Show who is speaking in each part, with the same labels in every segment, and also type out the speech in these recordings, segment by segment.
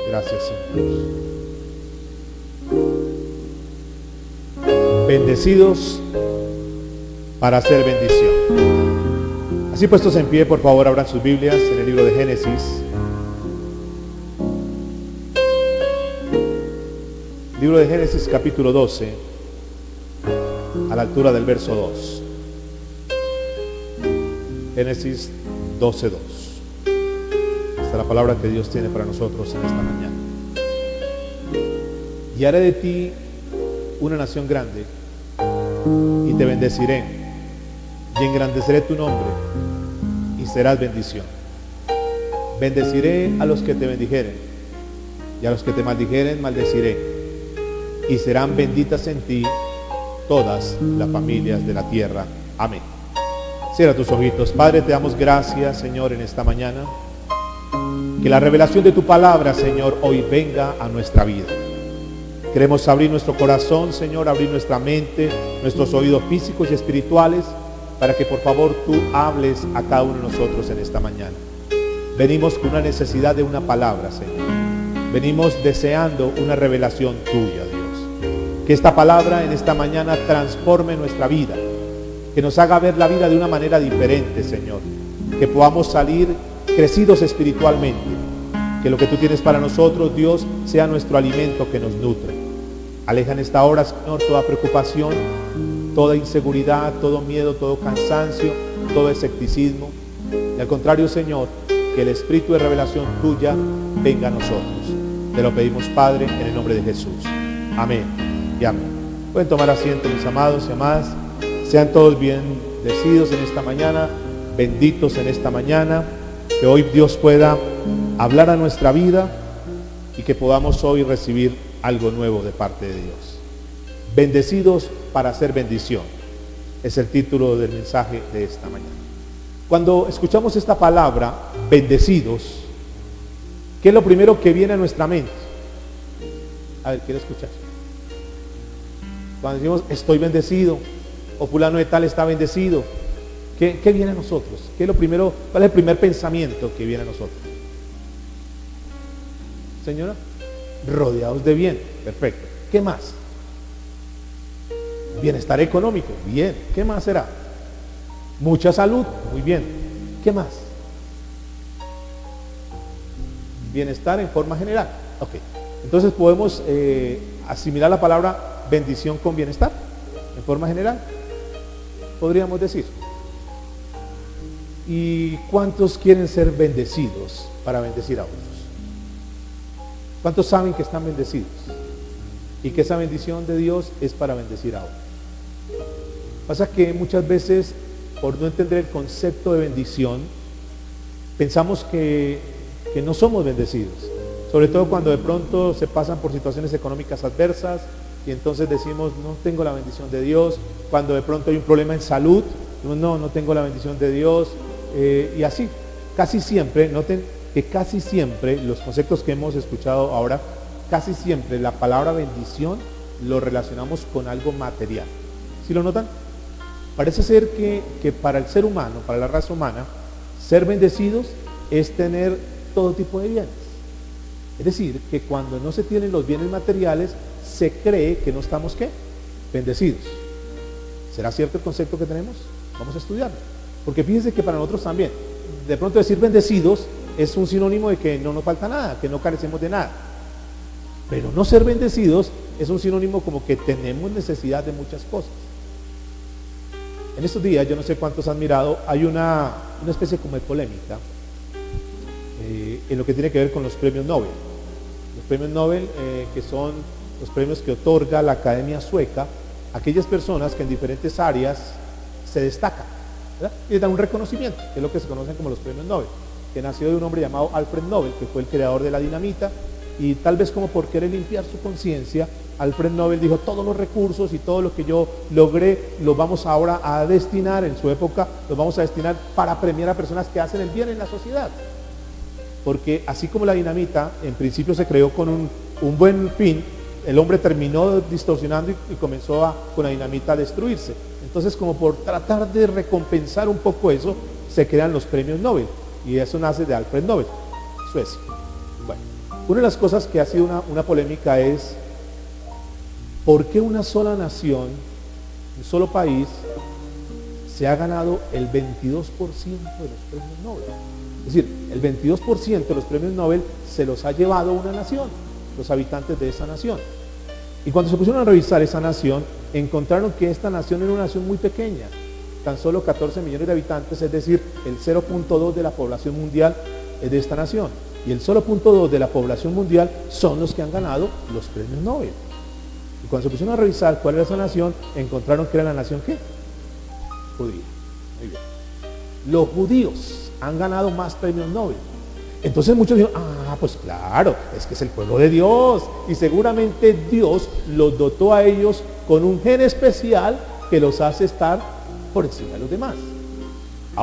Speaker 1: Gracias, Señor. Bendecidos para hacer bendición. Así puestos en pie, por favor, abran sus Biblias en el libro de Génesis. Libro de Génesis, capítulo 12, a la altura del verso 2. Génesis 12:2. Esta es la palabra que Dios tiene para nosotros en esta mañana. Y haré de ti una nación grande, y te bendeciré, y engrandeceré tu nombre, y serás bendición. Bendeciré a los que te bendijeren, y a los que te maldijeren maldeciré, y serán benditas en ti todas las familias de la tierra. Amén. Cierra tus ojitos. Padre, te damos gracias, Señor, en esta mañana. Que la revelación de tu palabra, Señor, hoy venga a nuestra vida. Queremos abrir nuestro corazón, Señor, abrir nuestra mente, nuestros oídos físicos y espirituales, para que por favor tú hables a cada uno de nosotros en esta mañana. Venimos con una necesidad de una palabra, Señor. Venimos deseando una revelación tuya, Dios. Que esta palabra en esta mañana transforme nuestra vida, que nos haga ver la vida de una manera diferente, Señor. Que podamos salir crecidos espiritualmente. Que lo que tú tienes para nosotros, Dios, sea nuestro alimento que nos nutre. Aleja en esta hora, Señor, toda preocupación, toda inseguridad, todo miedo, todo cansancio, todo escepticismo. Y al contrario, Señor, que el espíritu de revelación tuya venga a nosotros. Te lo pedimos, Padre, en el nombre de Jesús. Amén y amén. Pueden tomar asiento, mis amados y amadas. Sean todos bendecidos en esta mañana, benditos en esta mañana. Que hoy Dios pueda hablar a nuestra vida y que podamos hoy recibir algo nuevo de parte de Dios. Bendecidos para hacer bendición es el título del mensaje de esta mañana. Cuando escuchamos esta palabra, bendecidos, ¿qué es lo primero que viene a nuestra mente? A ver, quiero escuchar. Cuando decimos estoy bendecido o fulano de tal está bendecido, ¿qué viene a nosotros? ¿Qué es lo primero? ¿Cuál es el primer pensamiento que viene a nosotros? Señora, rodeados de bien, perfecto. ¿Qué más? Bienestar económico, bien. ¿Qué más será? Mucha salud, muy bien. ¿Qué más? Bienestar en forma general. Ok. Entonces podemos asimilar la palabra bendición con bienestar en forma general. Podríamos decir. ¿Y cuántos quieren ser bendecidos para bendecir a otros? ¿Cuántos saben que están bendecidos? Y que esa bendición de Dios es para bendecir a otros. Pasa que muchas veces, por no entender el concepto de bendición, pensamos que no somos bendecidos. Sobre todo cuando de pronto se pasan por situaciones económicas adversas y entonces decimos, no tengo la bendición de Dios. Cuando de pronto hay un problema en salud, no tengo la bendición de Dios. Y así, casi siempre, noten que casi siempre los conceptos que hemos escuchado ahora, casi siempre la palabra bendición lo relacionamos con algo material. ¿Sí lo notan? Parece ser que para el ser humano, para la raza humana, ser bendecidos es tener todo tipo de bienes. Es decir, que cuando no se tienen los bienes materiales, se cree que no estamos, ¿qué? Bendecidos. ¿Será cierto el concepto que tenemos? Vamos a estudiarlo. Porque fíjense que para nosotros también, de pronto decir bendecidos es un sinónimo de que no nos falta nada, que no carecemos de nada. Pero no ser bendecidos es un sinónimo como que tenemos necesidad de muchas cosas. En estos días, yo no sé cuántos han mirado, hay una especie como de polémica en lo que tiene que ver con los premios Nobel. Los premios Nobel, que son los premios que otorga la Academia Sueca a aquellas personas que en diferentes áreas se destacan, ¿verdad? Y les dan un reconocimiento, que es lo que se conocen como los premios Nobel, que nació de un hombre llamado Alfred Nobel, que fue el creador de la dinamita, y tal vez como por querer limpiar su conciencia, Alfred Nobel dijo, todos los recursos y todo lo que yo logré, los vamos ahora a destinar, en su época, los vamos a destinar para premiar a personas que hacen el bien en la sociedad. Porque así como la dinamita, en principio se creó con un buen fin, el hombre terminó distorsionando y comenzó con la dinamita a destruirse. Entonces, como por tratar de recompensar un poco eso, se crean los premios Nobel. Y eso nace de Alfred Nobel, Suecia. Bueno, Una de las cosas que ha sido una polémica es ¿por qué una sola nación, un solo país, se ha ganado el 22% de los premios Nobel? Es decir, el 22% de los premios Nobel se los ha llevado una nación, los habitantes de esa nación. Y cuando se pusieron a revisar esa nación, encontraron que esta nación era una nación muy pequeña, tan solo 14 millones de habitantes, es decir, el 0.2 de la población mundial es de esta nación. Y el 0.2 de la población mundial son los que han ganado los premios Nobel. Y cuando se pusieron a revisar cuál era esa nación, encontraron que era la nación ¿qué? Judía. Muy bien. Los judíos han ganado más premios Nobel. Entonces muchos dijeron, pues claro, es que es el pueblo de Dios. Y seguramente Dios los dotó a ellos con un gen especial que los hace estar por encima de los demás.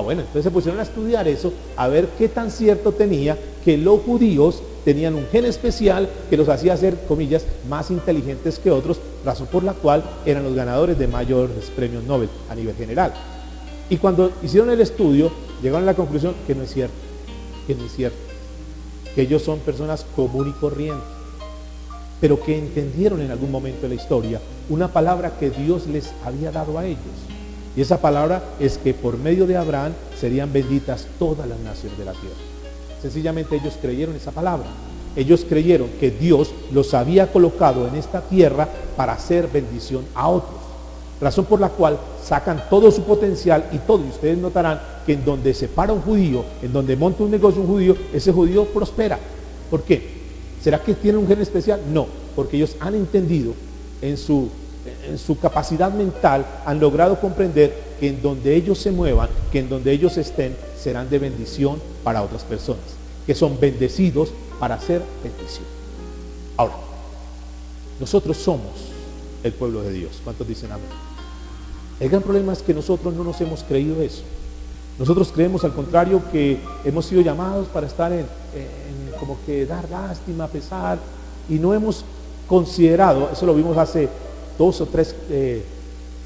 Speaker 1: Bueno, entonces se pusieron a estudiar eso, a ver qué tan cierto tenía que los judíos tenían un gen especial que los hacía ser, comillas, más inteligentes que otros, razón por la cual eran los ganadores de mayores premios Nobel a nivel general. Y cuando hicieron el estudio, llegaron a la conclusión que no es cierto, que ellos son personas común y corriente, pero que entendieron en algún momento de la historia una palabra que Dios les había dado a ellos. Y esa palabra es que por medio de Abraham serían benditas todas las naciones de la tierra. Sencillamente ellos creyeron esa palabra. Ellos creyeron que Dios los había colocado en esta tierra para hacer bendición a otros. Razón por la cual sacan todo su potencial y todo. Y ustedes notarán que en donde se para un judío, en donde monta un negocio un judío, ese judío prospera. ¿Por qué? ¿Será que tienen un gen especial? No, porque ellos han entendido en su capacidad mental, han logrado comprender que en donde ellos se muevan, que en donde ellos estén, serán de bendición para otras personas, que son bendecidos para hacer bendición. Ahora, nosotros somos el pueblo de Dios. ¿Cuántos dicen amén? El gran problema es que nosotros no nos hemos creído eso. Nosotros creemos al contrario que hemos sido llamados para estar en como que dar lástima, pesar, y no hemos considerado, eso lo vimos hace 2 o 3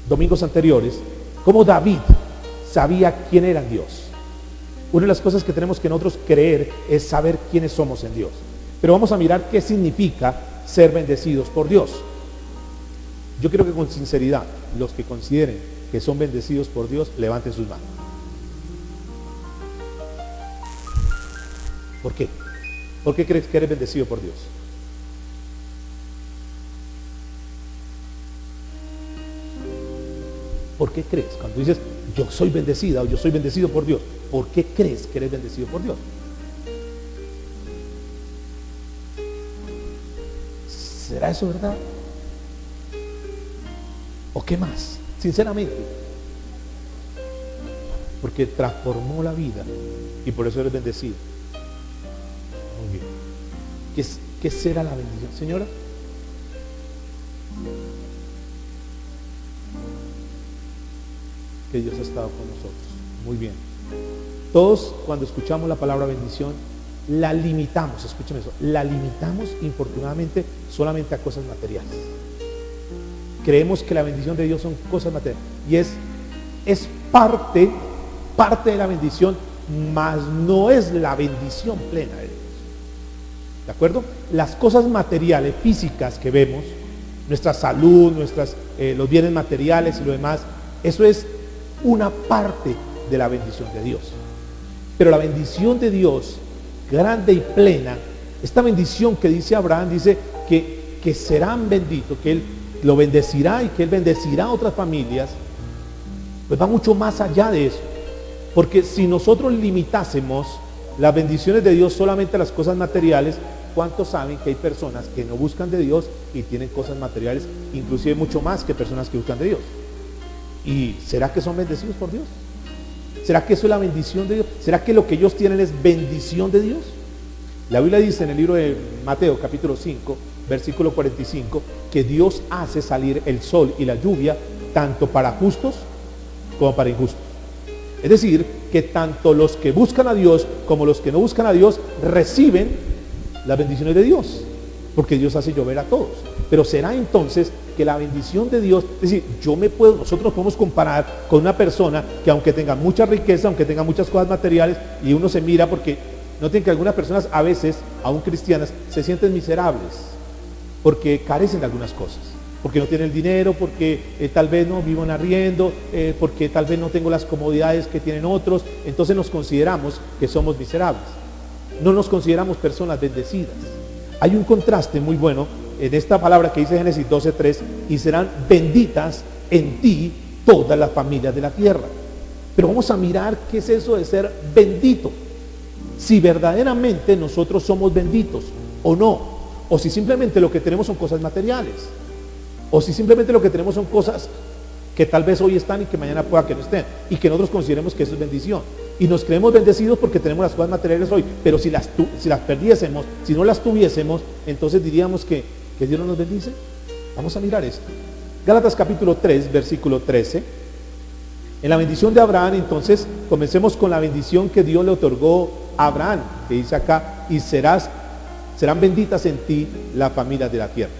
Speaker 1: domingos anteriores, cómo David sabía quién era Dios. Una de las cosas que tenemos que nosotros creer es saber quiénes somos en Dios. Pero vamos a mirar qué significa ser bendecidos por Dios. Yo quiero que con sinceridad, los que consideren que son bendecidos por Dios, levanten sus manos. ¿Por qué? ¿Por qué crees que eres bendecido por Dios? ¿Por qué crees? Cuando dices, yo soy bendecida o yo soy bendecido por Dios, ¿por qué crees que eres bendecido por Dios? ¿Será eso verdad? ¿O qué más? Sinceramente. Porque transformó la vida y por eso eres bendecido. Muy bien. ¿Qué será la bendición, señora? Que Dios ha estado con nosotros. Muy bien. Todos cuando escuchamos la palabra bendición, la limitamos, escúcheme eso, la limitamos infortunadamente solamente a cosas materiales. Creemos que la bendición de Dios son cosas materiales. Y es parte de la bendición, mas no es la bendición plena de Dios. ¿De acuerdo? Las cosas materiales, físicas que vemos, nuestra salud, los bienes materiales y lo demás, eso es una parte de la bendición de Dios. Pero la bendición de Dios, grande y plena, esta bendición que dice Abraham, dice que serán benditos, que Él lo bendecirá y que Él bendecirá a otras familias, pues va mucho más allá de eso. Porque si nosotros limitásemos las bendiciones de Dios solamente a las cosas materiales, ¿cuántos saben que hay personas que no buscan de Dios y tienen cosas materiales, inclusive mucho más que personas que buscan de Dios? ¿Y será que son bendecidos por Dios? ¿Será que eso es la bendición de Dios? ¿Será que lo que ellos tienen es bendición de Dios? La Biblia dice en el libro de Mateo capítulo 5 versículo 45 que Dios hace salir el sol y la lluvia tanto para justos como para injustos. Es decir, que tanto los que buscan a Dios como los que no buscan a Dios reciben las bendiciones de Dios, porque Dios hace llover a todos. Pero será entonces que la bendición de Dios, es decir, nosotros nos podemos comparar con una persona que aunque tenga mucha riqueza, aunque tenga muchas cosas materiales, y uno se mira porque Noten que algunas personas a veces, aún cristianas, se sienten miserables porque carecen de algunas cosas. Porque no tienen el dinero, porque tal vez no vivo en arriendo, porque tal vez no tengo las comodidades que tienen otros. Entonces nos consideramos que somos miserables. No nos consideramos personas bendecidas. Hay un contraste muy bueno en esta palabra que dice Génesis 12:3, y serán benditas en ti todas las familias de la tierra. Pero vamos a mirar qué es eso de ser bendito. Si verdaderamente nosotros somos benditos o no, o si simplemente lo que tenemos son cosas materiales, o si simplemente lo que tenemos son cosas que tal vez hoy están y que mañana pueda que no estén, y que nosotros consideremos que eso es bendición, y nos creemos bendecidos porque tenemos las cosas materiales hoy, pero si las perdiésemos, si no las tuviésemos, entonces diríamos que Dios no nos bendice. Vamos a mirar esto. Gálatas capítulo 3, versículo 13. En la bendición de Abraham, entonces, comencemos con la bendición que Dios le otorgó a Abraham, que dice acá, y serán benditas en ti las familias de la tierra.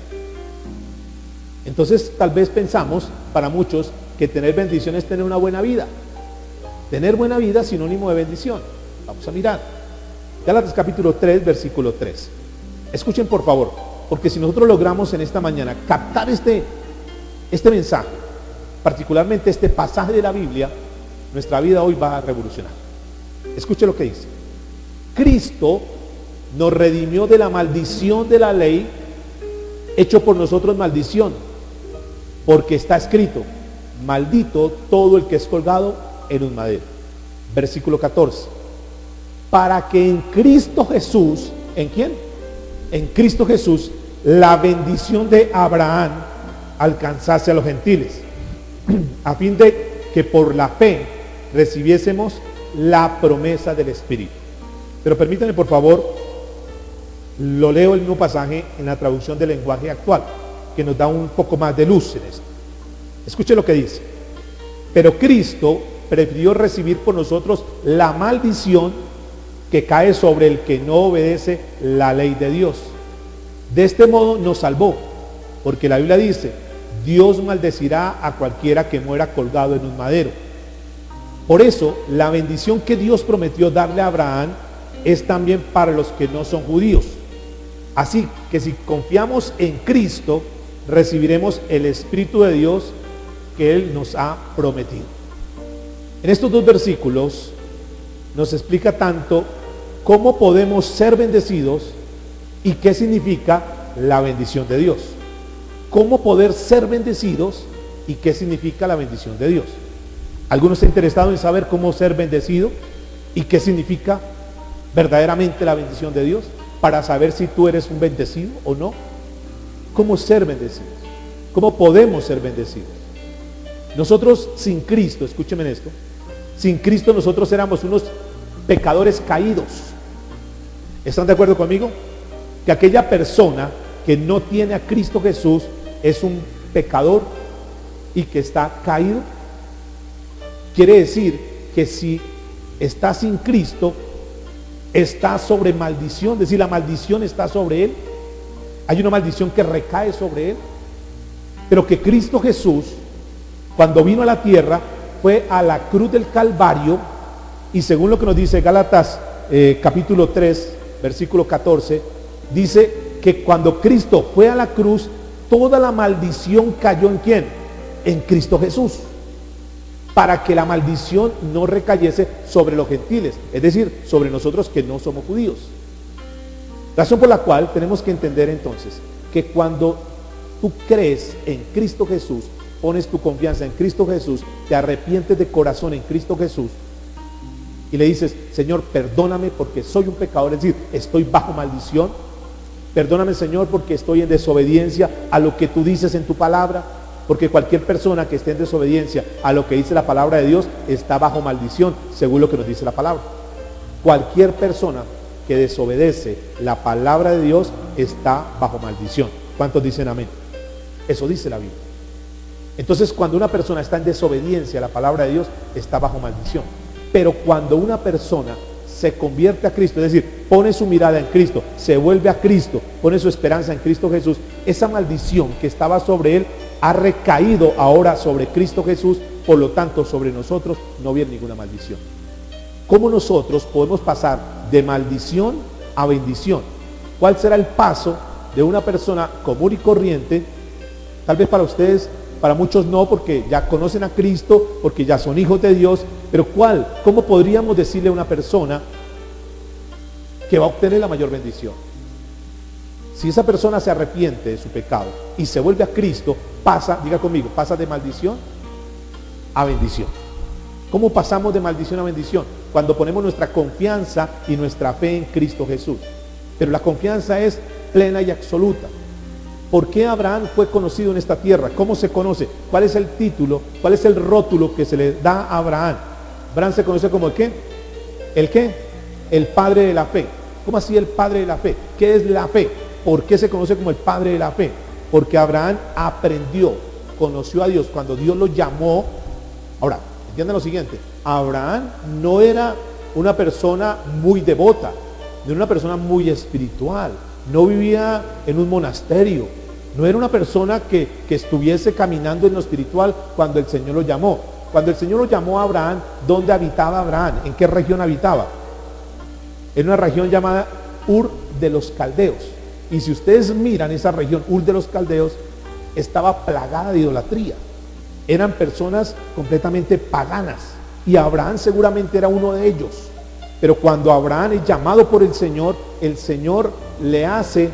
Speaker 1: Entonces, tal vez pensamos, para muchos, que tener bendición es tener una buena vida. Tener buena vida es sinónimo de bendición. Vamos a mirar. Gálatas capítulo 3, versículo 3. Escuchen por favor, porque si nosotros logramos en esta mañana captar este mensaje, particularmente este pasaje de la Biblia, nuestra vida hoy va a revolucionar. Escuche lo que dice. Cristo nos redimió de la maldición de la ley, hecho por nosotros maldición, porque está escrito, maldito todo el que es colgado en un madero. Versículo 14. Para que en Cristo Jesús, ¿en quién? En Cristo Jesús, la bendición de Abraham alcanzase a los gentiles, a fin de que por la fe recibiésemos la promesa del Espíritu. Pero permítanme por favor, lo leo el mismo pasaje en la traducción del lenguaje actual, que nos da un poco más de luz en esto. Escuche lo que dice. Pero Cristo prefirió recibir por nosotros la maldición que cae sobre el que no obedece la ley de Dios. De este modo nos salvó, porque la Biblia dice, Dios maldecirá a cualquiera que muera colgado en un madero. Por eso, la bendición que Dios prometió darle a Abraham es también para los que no son judíos. Así que si confiamos en Cristo, recibiremos el Espíritu de Dios que Él nos ha prometido. En estos dos versículos nos explica tanto cómo podemos ser bendecidos y qué significa la bendición de Dios. Cómo poder ser bendecidos y qué significa la bendición de Dios. ¿Alguno está interesado en saber cómo ser bendecido y qué significa verdaderamente la bendición de Dios? Para saber si tú eres un bendecido o no. ¿Cómo ser bendecidos? ¿Cómo podemos ser bendecidos? Nosotros sin Cristo, escúcheme en esto, sin Cristo nosotros éramos unos pecadores caídos. ¿Están de acuerdo conmigo? Que aquella persona que no tiene a Cristo Jesús es un pecador y que está caído. Quiere decir que si está sin Cristo, está sobre maldición, es decir, la maldición está sobre él. Hay una maldición que recae sobre él. Pero que Cristo Jesús, cuando vino a la tierra, fue a la cruz del Calvario, y según lo que nos dice Gálatas capítulo 3, versículo 14, dice que cuando Cristo fue a la cruz, toda la maldición cayó ¿en quién? En Cristo Jesús, para que la maldición no recayese sobre los gentiles, es decir, sobre nosotros que no somos judíos. Razón por la cual tenemos que entender entonces que cuando tú crees en Cristo Jesús, pones tu confianza en Cristo Jesús, te arrepientes de corazón en Cristo Jesús y le dices, Señor, perdóname porque soy un pecador, es decir, estoy bajo maldición. Perdóname, Señor, porque estoy en desobediencia a lo que tú dices en tu palabra, porque cualquier persona que esté en desobediencia a lo que dice la palabra de Dios está bajo maldición, según lo que nos dice la palabra. Cualquier persona que desobedece la palabra de Dios está bajo maldición. ¿Cuántos dicen amén? Eso dice la Biblia. Entonces, cuando una persona está en desobediencia a la palabra de Dios, está bajo maldición. Pero cuando una persona se convierte a Cristo, es decir, pone su mirada en Cristo, se vuelve a Cristo, pone su esperanza en Cristo Jesús, esa maldición que estaba sobre él ha recaído ahora sobre Cristo Jesús, por lo tanto sobre nosotros no viene ninguna maldición. ¿Cómo nosotros podemos pasar de maldición a bendición? ¿Cuál será el paso de una persona común y corriente? Tal vez para ustedes, para muchos no, porque ya conocen a Cristo, porque ya son hijos de Dios, pero ¿cómo podríamos decirle a una persona que va a obtener la mayor bendición? Si esa persona se arrepiente de su pecado y se vuelve a Cristo, diga conmigo, pasa de maldición a bendición. ¿Cómo pasamos de maldición a bendición? Cuando ponemos nuestra confianza y nuestra fe en Cristo Jesús. Pero la confianza es plena y absoluta. ¿Por qué Abraham fue conocido en esta tierra? ¿Cómo se conoce? ¿Cuál es el título? ¿Cuál es el rótulo que se le da a Abraham? Abraham se conoce como ¿el qué? ¿El qué? El padre de la fe. ¿Cómo así el padre de la fe? ¿Qué es la fe? ¿Por qué se conoce como el padre de la fe? Porque Abraham aprendió, conoció a Dios cuando Dios lo llamó. Ahora, entiendan lo siguiente: Abraham no era una persona muy devota, no era una persona muy espiritual, no vivía en un monasterio, no era una persona que estuviese caminando en lo espiritual cuando el Señor lo llamó. Cuando el Señor lo llamó a Abraham, ¿dónde habitaba Abraham? ¿En qué región habitaba? En una región llamada Ur de los Caldeos. Y si ustedes miran esa región, Ur de los Caldeos, estaba plagada de idolatría. Eran personas completamente paganas. Y Abraham seguramente era uno de ellos. Pero cuando Abraham es llamado por el Señor le hace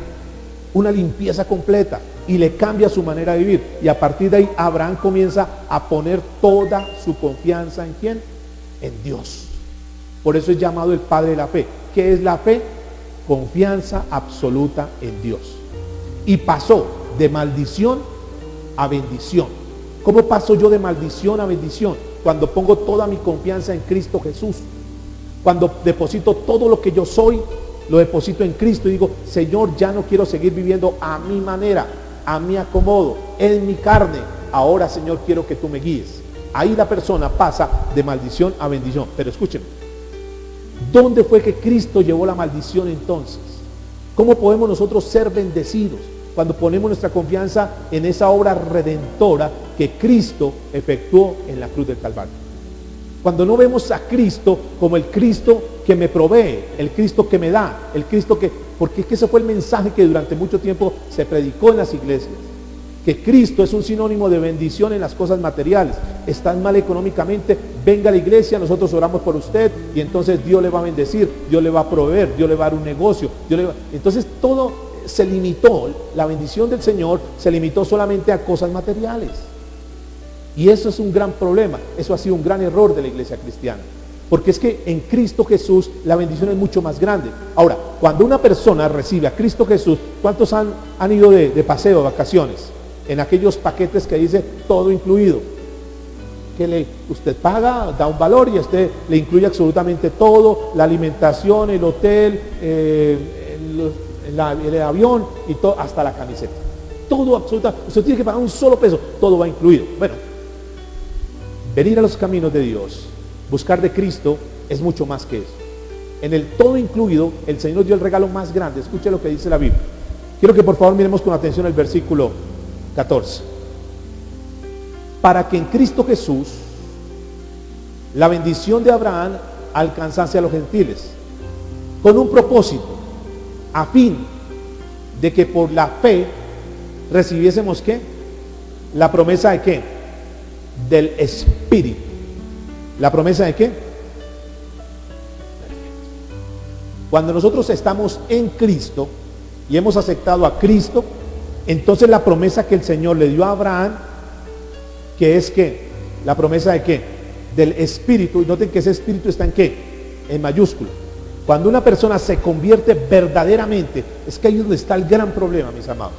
Speaker 1: una limpieza completa y le cambia su manera de vivir. Y a partir de ahí Abraham comienza a poner toda su confianza ¿en quién? En Dios. Por eso es llamado el padre de la fe. ¿Qué es la fe? Confianza absoluta en Dios. Y pasó de maldición a bendición. ¿Cómo paso yo de maldición a bendición? Cuando pongo toda mi confianza en Cristo Jesús. Cuando deposito todo lo que yo soy, lo deposito en Cristo y digo: Señor, ya no quiero seguir viviendo a mi manera, a mi acomodo, en mi carne. Ahora, Señor, quiero que tú me guíes. Ahí la persona pasa de maldición a bendición. Pero escúchenme, ¿dónde fue que Cristo llevó la maldición entonces? ¿Cómo podemos nosotros ser bendecidos? Cuando ponemos nuestra confianza en esa obra redentora que Cristo efectuó en la cruz del Calvario. Cuando no vemos a Cristo como el Cristo que me provee, el Cristo que me da, el Cristo que... Porque es que ese fue el mensaje que durante mucho tiempo se predicó en las iglesias. Que Cristo es un sinónimo de bendición en las cosas materiales. Están mal económicamente, venga a la iglesia, nosotros oramos por usted y entonces Dios le va a bendecir, Dios le va a proveer, Dios le va a dar un negocio. Entonces todo se limitó, la bendición del Señor se limitó solamente a cosas materiales. Y eso es un gran problema, eso ha sido un gran error de la iglesia cristiana. Porque es que en Cristo Jesús la bendición es mucho más grande. Ahora, cuando una persona recibe a Cristo Jesús, ¿cuántos han ido de paseo, de vacaciones? En aquellos paquetes que dice todo incluido, que usted paga, da un valor y usted le incluye absolutamente todo: la alimentación, el hotel, el avión y todo, hasta la camiseta. Todo absolutamente, usted tiene que pagar un solo peso, todo va incluido. Bueno, venir a los caminos de Dios, buscar de Cristo, es mucho más que eso. En el todo incluido, el Señor dio el regalo más grande. Escuche lo que dice la Biblia. Quiero que por favor miremos con atención el versículo 14. Para que en Cristo Jesús la bendición de Abraham alcanzase a los gentiles, con un propósito, a fin de que por la fe recibiésemos ¿qué? La promesa de ¿qué? Del Espíritu. ¿La promesa de qué? Cuando nosotros estamos en Cristo y hemos aceptado a Cristo, entonces la promesa que el Señor le dio a Abraham, que es que la promesa de qué? Del Espíritu. Y noten que ese Espíritu está en qué? En mayúscula. Cuando una persona se convierte verdaderamente, es que ahí es donde está el gran problema, mis amados.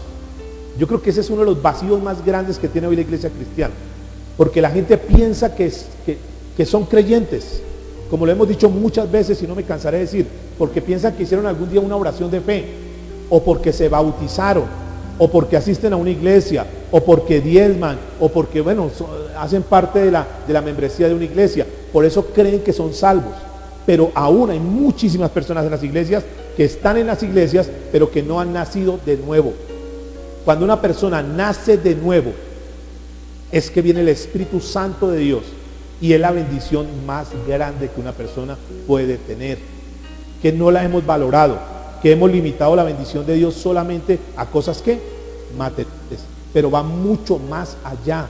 Speaker 1: Yo creo que ese es uno de los vacíos más grandes que tiene hoy la iglesia cristiana, porque la gente piensa que son creyentes, como lo hemos dicho muchas veces y no me cansaré de decir, porque piensan que hicieron algún día una oración de fe, o porque se bautizaron, o porque asisten a una iglesia, o porque diezman, o porque, bueno, hacen parte de la membresía de una iglesia. Por eso creen que son salvos. Pero aún hay muchísimas personas en las iglesias que están en las iglesias, pero que no han nacido de nuevo. Cuando una persona nace de nuevo, es que viene el Espíritu Santo de Dios Y es la bendición más grande que una persona puede tener, que no la hemos valorado, que hemos limitado la bendición de Dios solamente a cosas que materiales, pero va mucho más allá.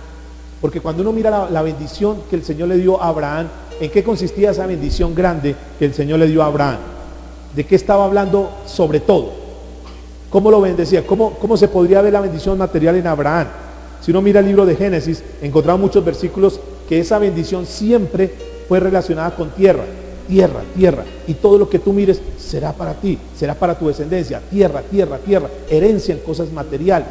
Speaker 1: Porque cuando uno mira la bendición que el Señor le dio a Abraham, ¿en qué consistía esa bendición grande que el Señor le dio a Abraham? ¿De qué estaba hablando sobre todo? ¿Cómo lo bendecía? ¿Cómo se podría ver la bendición material en Abraham? Si uno mira el libro de Génesis, encontramos muchos versículos que esa bendición siempre fue relacionada con tierra, tierra, tierra. Y todo lo que tú mires será para ti, será para tu descendencia. Tierra, tierra, tierra. Herencia en cosas materiales.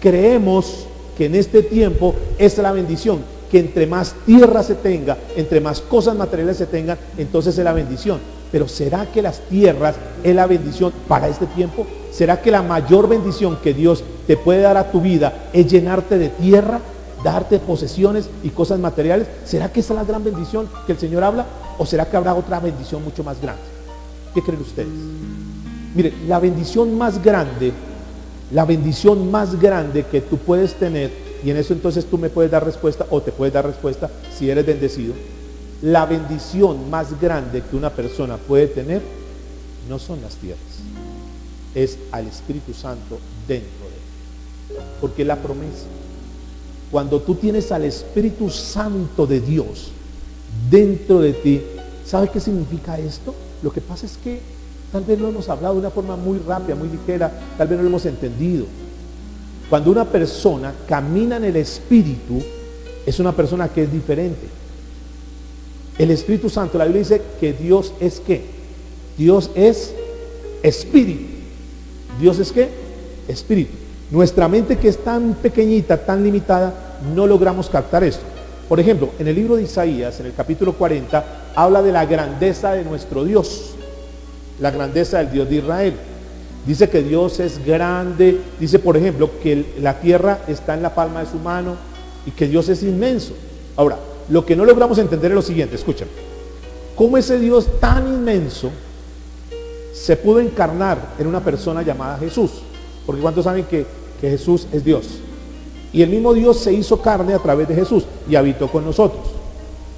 Speaker 1: Creemos que en este tiempo es la bendición, que entre más tierra se tenga, entre más cosas materiales se tengan, entonces es la bendición. Pero ¿será que las tierras es la bendición para este tiempo? ¿Será que la mayor bendición que Dios te puede dar a tu vida es llenarte de tierra, darte posesiones y cosas materiales? ¿Será que esa es la gran bendición que el Señor habla? ¿O será que habrá otra bendición mucho más grande? ¿Qué creen ustedes? Mire, la bendición más grande que tú puedes tener, y en eso entonces tú me puedes dar respuesta o te puedes dar respuesta si eres bendecido. La bendición más grande que una persona puede tener no son las tierras, es al Espíritu Santo dentro de él, porque es la promesa. Cuando tú tienes al Espíritu Santo de Dios dentro de ti, ¿sabes qué significa esto? Lo que pasa es que tal vez lo hemos hablado de una forma muy rápida, muy ligera, tal vez no lo hemos entendido. Cuando una persona camina en el Espíritu, es una persona que es diferente. El Espíritu Santo, la Biblia dice que Dios es ¿qué? Dios es Espíritu. ¿Dios es qué? Espíritu. Nuestra mente, que es tan pequeñita, tan limitada, no logramos captar esto. Por ejemplo, en el libro de Isaías, en el capítulo 40, habla de la grandeza de nuestro Dios, la grandeza del Dios de Israel. Dice que Dios es grande, dice por ejemplo que la tierra está en la palma de su mano y que Dios es inmenso. Ahora, lo que no logramos entender es lo siguiente, escuchen, cómo ese Dios tan inmenso se pudo encarnar en una persona llamada Jesús, porque ¿cuántos saben que Jesús es Dios? Y el mismo Dios se hizo carne a través de Jesús y habitó con nosotros.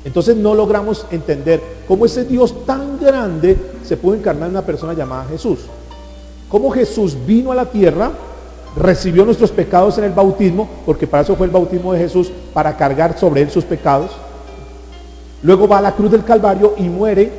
Speaker 1: Entonces no logramos entender cómo ese Dios tan grande se pudo encarnar en una persona llamada Jesús. Cómo Jesús vino a la tierra, recibió nuestros pecados en el bautismo, porque para eso fue el bautismo de Jesús, para cargar sobre él sus pecados. Luego va a la cruz del Calvario y muere,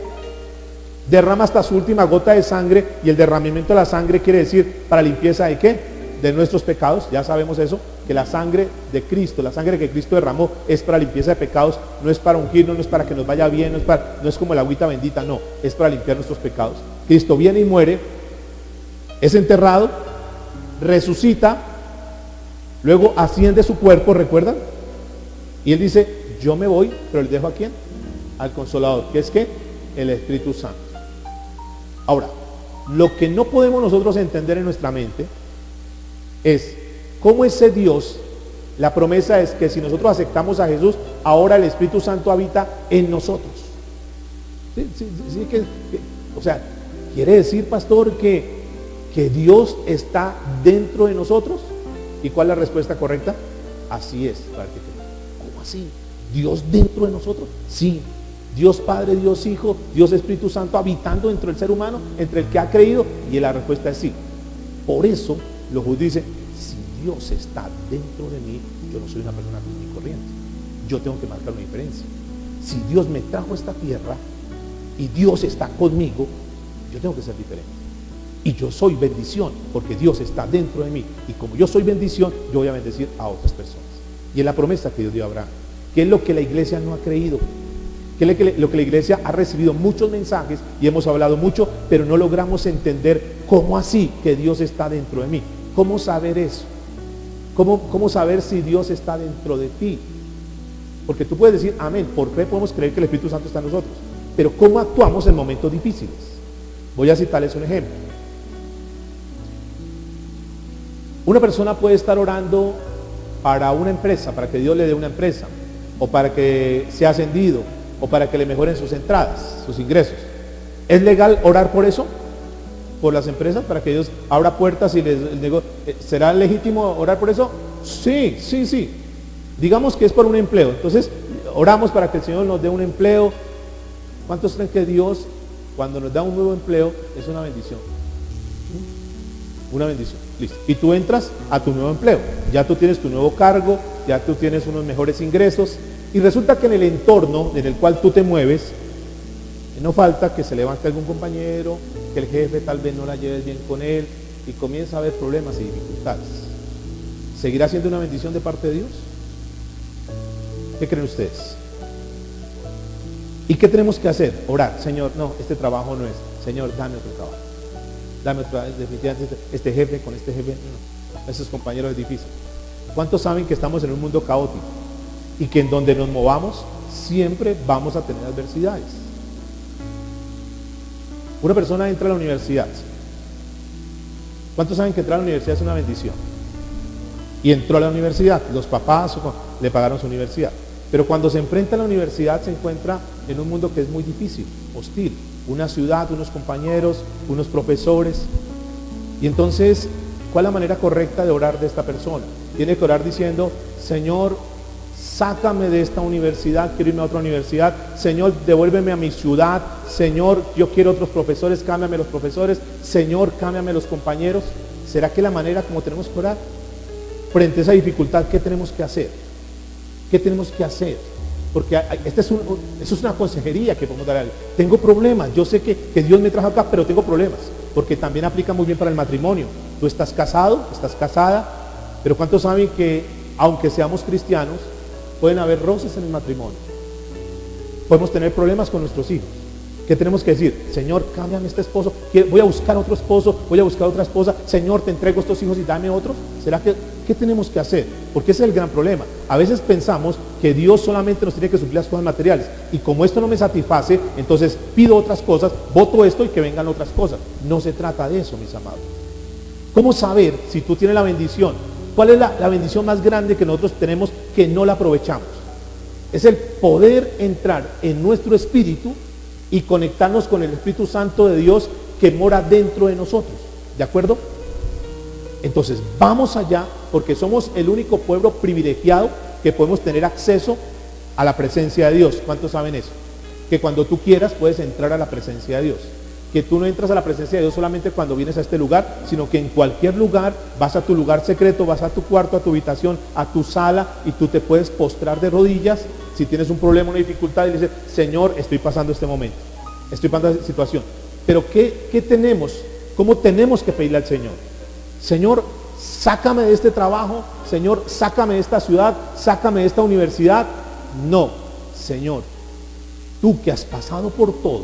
Speaker 1: derrama hasta su última gota de sangre, y el derramamiento de la sangre quiere decir para limpieza de ¿qué? De nuestros pecados. Ya sabemos eso, que la sangre de Cristo, la sangre que Cristo derramó es para limpieza de pecados, no es para ungirnos, no es para que nos vaya bien, no es como el agüita bendita, no, es para limpiar nuestros pecados. Cristo viene y muere, es enterrado, resucita, luego asciende su cuerpo, ¿recuerdan? Y él dice, yo me voy, pero le dejo a ¿quién? Al Consolador, que es ¿qué? El Espíritu Santo. Ahora, lo que no podemos nosotros entender en nuestra mente es cómo ese Dios, la promesa es que si nosotros aceptamos a Jesús, ahora el Espíritu Santo habita en nosotros. O sea, quiere decir, pastor, que Dios está dentro de nosotros. ¿Y cuál es la respuesta correcta? Así es. ¿Cómo así? ¿Dios dentro de nosotros? Sí. Dios Padre, Dios Hijo, Dios Espíritu Santo habitando dentro del ser humano, entre el que ha creído, y la respuesta es sí. Por eso los judíos dicen, si Dios está dentro de mí, yo no soy una persona común y corriente, yo tengo que marcar una diferencia. Si Dios me trajo a esta tierra y Dios está conmigo, yo tengo que ser diferente. Y yo soy bendición porque Dios está dentro de mí, y como yo soy bendición, yo voy a bendecir a otras personas. Y es la promesa que Dios dio a Abraham, que es lo que la iglesia no ha creído, que es lo que la iglesia ha recibido muchos mensajes y hemos hablado mucho, pero no logramos entender cómo así que Dios está dentro de mí. ¿Cómo saber eso? ¿Cómo saber si Dios está dentro de ti? Porque tú puedes decir amén, por fe podemos creer que el Espíritu Santo está en nosotros, pero ¿cómo actuamos en momentos difíciles? Voy a citarles un ejemplo. Una persona puede estar orando para una empresa, para que Dios le dé una empresa, o para que sea ascendido, o para que le mejoren sus entradas, sus ingresos. ¿Es legal orar por eso? ¿Por las empresas? ¿Para que Dios abra puertas y les digo, ¿será legítimo orar por eso? Sí. Digamos que es por un empleo. Entonces, oramos para que el Señor nos dé un empleo. ¿Cuántos creen que Dios, cuando nos da un nuevo empleo, es una bendición? Una bendición. Listo. Y tú entras a tu nuevo empleo. Ya tú tienes tu nuevo cargo, ya tú tienes unos mejores ingresos. Y resulta que en el entorno en el cual tú te mueves, no falta que se levante algún compañero, que el jefe tal vez no la lleves bien con él y comienza a haber problemas y dificultades. ¿Seguirá siendo una bendición de parte de Dios? ¿Qué creen ustedes? ¿Y qué tenemos que hacer? Orar. Señor, no, este trabajo no es. Señor, dame otro trabajo. Dame otro trabajo. Definitivamente este jefe, con este jefe, no. Esos compañeros es difícil. ¿Cuántos saben que estamos en un mundo caótico? Y que en donde nos movamos siempre vamos a tener adversidades. Una persona entra a la universidad. ¿Cuántos saben que entrar a la universidad es una bendición? Y entró a la universidad, los papás le pagaron su universidad. Pero cuando se enfrenta a la universidad se encuentra en un mundo que es muy difícil, hostil. Una ciudad, unos compañeros, unos profesores. Y entonces, ¿cuál es la manera correcta de orar de esta persona? Tiene que orar diciendo, Señor, sácame de esta universidad, quiero irme a otra universidad. Señor, devuélveme a mi ciudad. Señor, yo quiero otros profesores, cámbiame los profesores. Señor, cámbiame los compañeros. ¿Será que la manera como tenemos que orar? Frente a esa dificultad, ¿qué tenemos que hacer? ¿Qué tenemos que hacer? Porque eso es una consejería que podemos dar a él. Tengo problemas, yo sé que Dios me trajo acá, pero tengo problemas. Porque también aplica muy bien para el matrimonio. Tú estás casado, estás casada, pero ¿cuántos saben que aunque seamos cristianos, pueden haber roces en el matrimonio? Podemos tener problemas con nuestros hijos. ¿Qué tenemos que decir? Señor, cámbiame este esposo, voy a buscar otro esposo, voy a buscar otra esposa. Señor, te entrego estos hijos y dame otros. ¿Será que qué tenemos que hacer? Porque ese es el gran problema. A veces pensamos que Dios solamente nos tiene que suplir las cosas materiales. Y como esto no me satisface, entonces pido otras cosas, voto esto y que vengan otras cosas. No se trata de eso, mis amados. ¿Cómo saber si tú tienes la bendición? ¿Cuál es la bendición más grande que nosotros tenemos que no la aprovechamos? Es el poder entrar en nuestro espíritu y conectarnos con el Espíritu Santo de Dios que mora dentro de nosotros. ¿De acuerdo? Entonces vamos allá porque somos el único pueblo privilegiado que podemos tener acceso a la presencia de Dios. ¿Cuántos saben eso? Que cuando tú quieras puedes entrar a la presencia de Dios. Que tú no entras a la presencia de Dios solamente cuando vienes a este lugar, sino que en cualquier lugar, vas a tu lugar secreto, vas a tu cuarto, a tu habitación, a tu sala, y tú te puedes postrar de rodillas si tienes un problema, una dificultad, y le dices, Señor, estoy pasando este momento, estoy pasando esta situación. Pero ¿qué tenemos? ¿Cómo tenemos que pedirle al Señor? Señor, sácame de este trabajo. Señor, sácame de esta ciudad, sácame de esta universidad. No, Señor, tú que has pasado por todo,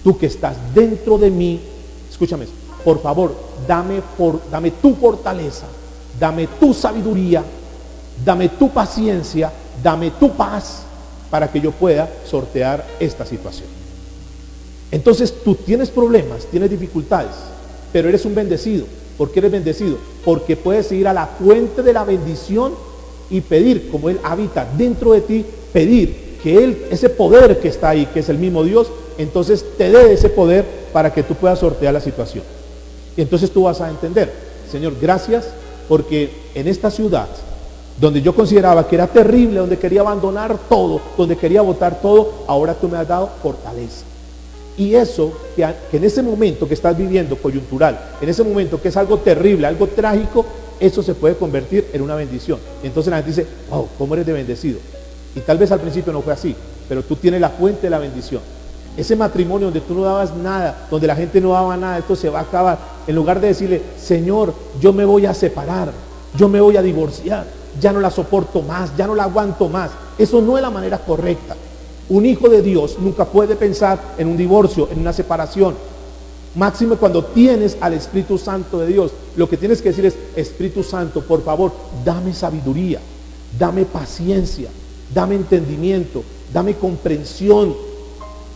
Speaker 1: tú que estás dentro de mí, escúchame, por favor, dame tu fortaleza, dame tu sabiduría, dame tu paciencia, dame tu paz para que yo pueda sortear esta situación. Entonces tú tienes problemas, tienes dificultades, pero eres un bendecido. ¿Por qué eres bendecido? Porque puedes ir a la fuente de la bendición y pedir, como Él habita dentro de ti, pedir que Él, ese poder que está ahí, que es el mismo Dios, entonces te dé ese poder para que tú puedas sortear la situación. Y entonces tú vas a entender, Señor, gracias, porque en esta ciudad, donde yo consideraba que era terrible, donde quería abandonar todo, donde quería botar todo, ahora tú me has dado fortaleza. Y eso, que en ese momento que estás viviendo coyuntural, en ese momento que es algo terrible, algo trágico, eso se puede convertir en una bendición. Y entonces la gente dice, wow, ¿cómo eres de bendecido? Y tal vez al principio no fue así, pero tú tienes la fuente de la bendición. Ese matrimonio donde tú no dabas nada, donde la gente no daba nada, esto se va a acabar. En lugar de decirle, Señor, yo me voy a separar, yo me voy a divorciar, ya no la soporto más, ya no la aguanto más. Eso no es la manera correcta. Un hijo de Dios nunca puede pensar en un divorcio, en una separación. Máximo cuando tienes al Espíritu Santo de Dios. Lo que tienes que decir es, Espíritu Santo, por favor, dame sabiduría, dame paciencia, dame entendimiento, dame comprensión,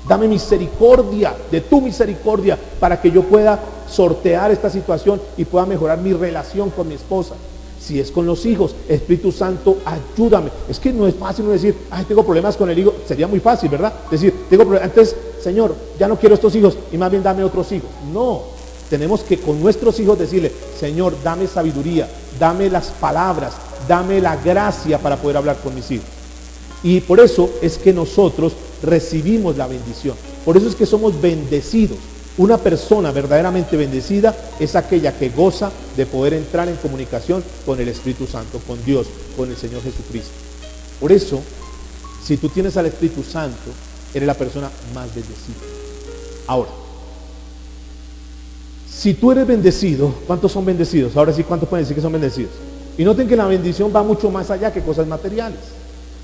Speaker 1: dame misericordia, de tu misericordia, para que yo pueda sortear esta situación y pueda mejorar mi relación con mi esposa. Si es con los hijos, Espíritu Santo, ayúdame. Es que no es fácil no decir, ay, tengo problemas con el hijo. Sería muy fácil, ¿verdad? Decir, tengo problemas. Entonces, Señor, ya no quiero estos hijos y más bien dame otros hijos. No, tenemos que con nuestros hijos decirle, Señor, dame sabiduría, dame las palabras, dame la gracia para poder hablar con mis hijos. Y por eso es que nosotros recibimos la bendición. Por eso es que somos bendecidos. Una persona verdaderamente bendecida es aquella que goza de poder entrar en comunicación con el Espíritu Santo, con Dios, con el Señor Jesucristo. Por eso, si tú tienes al Espíritu Santo, eres la persona más bendecida. Ahora, si tú eres bendecido, ¿cuántos son bendecidos? Ahora sí, ¿cuántos pueden decir que son bendecidos? Y noten que la bendición va mucho más allá que cosas materiales.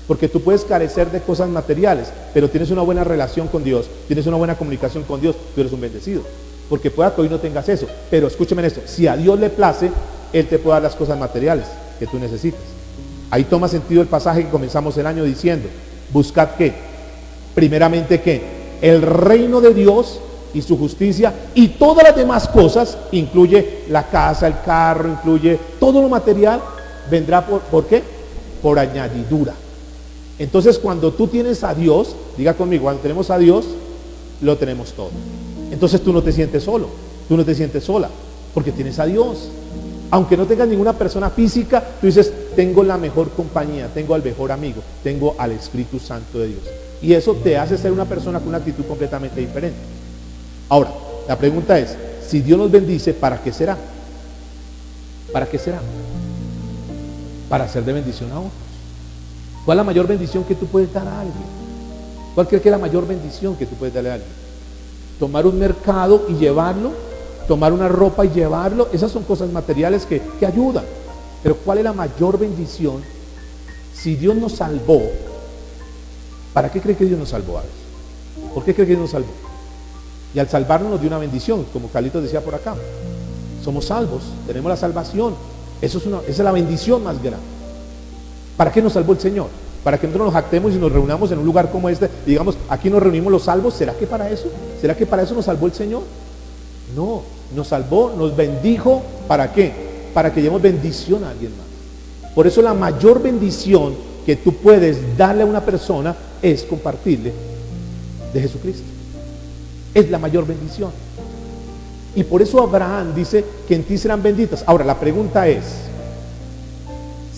Speaker 1: Porque tú puedes carecer de cosas materiales, pero tienes una buena relación con Dios, tienes una buena comunicación con Dios, tú eres un bendecido. Porque pueda que hoy no tengas eso, pero escúcheme en esto, si a Dios le place, Él te puede dar las cosas materiales que tú necesitas. Ahí toma sentido el pasaje que comenzamos el año diciendo, buscad ¿qué? Primeramente ¿qué? El reino de Dios y su justicia, y todas las demás cosas, incluye la casa, el carro, incluye todo lo material, vendrá ¿por qué? Por añadidura. Entonces cuando tú tienes a Dios, diga conmigo, cuando tenemos a Dios, lo tenemos todo. Entonces tú no te sientes solo, tú no te sientes sola, porque tienes a Dios. Aunque no tengas ninguna persona física, tú dices, tengo la mejor compañía, tengo al mejor amigo, tengo al Espíritu Santo de Dios. Y eso te hace ser una persona con una actitud completamente diferente. Ahora, la pregunta es, si Dios nos bendice, ¿para qué será? ¿Para qué será? Para ser de bendición a otros. ¿Cuál es la mayor bendición que tú puedes dar a alguien? ¿Cuál crees que es la mayor bendición que tú puedes darle a alguien? Tomar un mercado y llevarlo, tomar una ropa y llevarlo, esas son cosas materiales que ayudan. Pero ¿cuál es la mayor bendición? Si Dios nos salvó, ¿para qué cree que Dios nos salvó a veces? ¿Por qué cree que Dios nos salvó? Y al salvarnos nos dio una bendición, como Carlitos decía por acá. Somos salvos, tenemos la salvación. Esa es la bendición más grande. ¿Para qué nos salvó el Señor? Para que nosotros nos jactemos y nos reunamos en un lugar como este y digamos, aquí nos reunimos los salvos. ¿Será que para eso? ¿Será que para eso nos salvó el Señor? No, nos salvó, nos bendijo. ¿Para qué? Para que llevemos bendición a alguien más. Por eso la mayor bendición que tú puedes darle a una persona es compartirle de Jesucristo. Es la mayor bendición. Y por eso Abraham dice que en ti serán benditas. Ahora la pregunta es,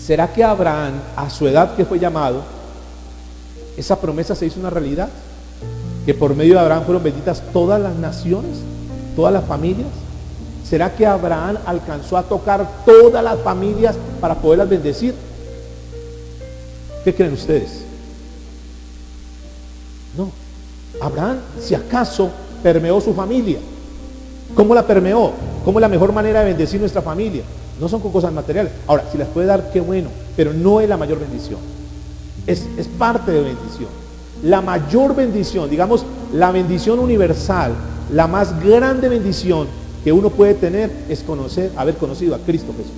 Speaker 1: ¿será que Abraham, a su edad que fue llamado, esa promesa se hizo una realidad? Que por medio de Abraham fueron benditas todas las naciones, todas las familias. ¿Será que Abraham alcanzó a tocar todas las familias para poderlas bendecir? ¿Qué creen ustedes? No. Abraham, si acaso, permeó su familia. ¿Cómo la permeó? ¿Cómo es la mejor manera de bendecir nuestra familia? No son con cosas materiales. Ahora, si las puede dar, qué bueno, pero no es la mayor bendición. Es parte de bendición. La mayor bendición, digamos, la bendición universal, la más grande bendición que uno puede tener es haber conocido a Cristo Jesús.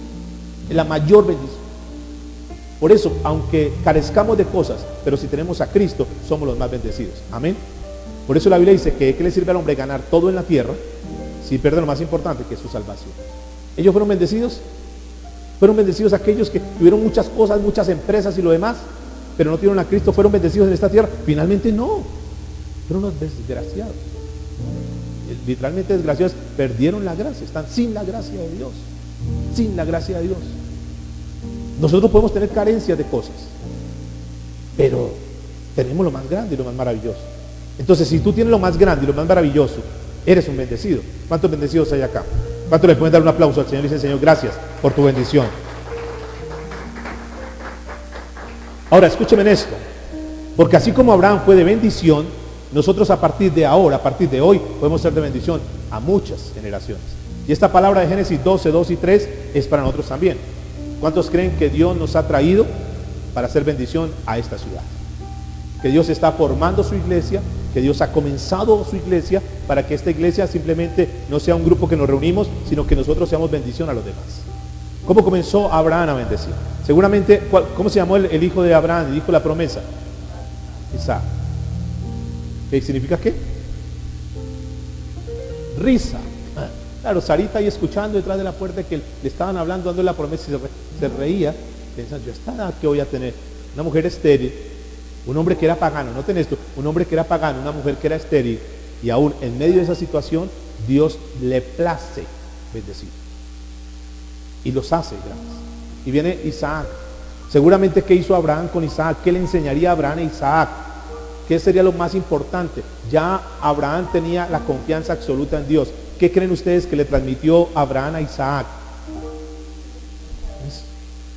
Speaker 1: Es la mayor bendición. Por eso, aunque carezcamos de cosas, pero si tenemos a Cristo, somos los más bendecidos. Amén. Por eso la Biblia dice que ¿qué le sirve al hombre ganar todo en la tierra si pierde lo más importante, que es su salvación? ¿Ellos fueron bendecidos? ¿Fueron bendecidos aquellos que tuvieron muchas cosas, muchas empresas y lo demás, pero no tuvieron a Cristo? ¿Fueron bendecidos en esta tierra? Finalmente no. Fueron unos desgraciados. Literalmente desgraciados, perdieron la gracia, están sin la gracia de Dios. Sin la gracia de Dios. Nosotros podemos tener carencias de cosas, pero tenemos lo más grande y lo más maravilloso. Entonces, si tú tienes lo más grande y lo más maravilloso, eres un bendecido. ¿Cuántos bendecidos hay acá? ¿Cuántos le pueden dar un aplauso al Señor y dicen, Señor, gracias por tu bendición? Ahora, escúcheme en esto, porque así como Abraham fue de bendición, nosotros a partir de ahora, a partir de hoy, podemos ser de bendición a muchas generaciones. Y esta palabra de Génesis 12, 2 y 3 es para nosotros también. ¿Cuántos creen que Dios nos ha traído para hacer bendición a esta ciudad? Que Dios está formando su iglesia, que Dios ha comenzado su iglesia para que esta iglesia simplemente no sea un grupo que nos reunimos, sino que nosotros seamos bendición a los demás. ¿Cómo comenzó Abraham a bendecir? Seguramente, ¿cómo se llamó el hijo de Abraham, el hijo de la promesa? Isaac. ¿Qué significa qué? Risa. Claro, Sarita ahí escuchando detrás de la puerta que le estaban hablando, dando la promesa y se reía, pensando, yo esta edad que voy a tener, una mujer estéril, un hombre que era pagano, noten esto, un hombre que era pagano, una mujer que era estéril, y aún en medio de esa situación, Dios le place bendecir. Y los hace grandes. Y viene Isaac Seguramente, ¿qué hizo Abraham con Isaac? ¿Qué le enseñaría a Abraham a Isaac? ¿Qué sería lo más importante? Ya Abraham tenía la confianza absoluta en Dios. ¿Qué creen ustedes que le transmitió Abraham a Isaac?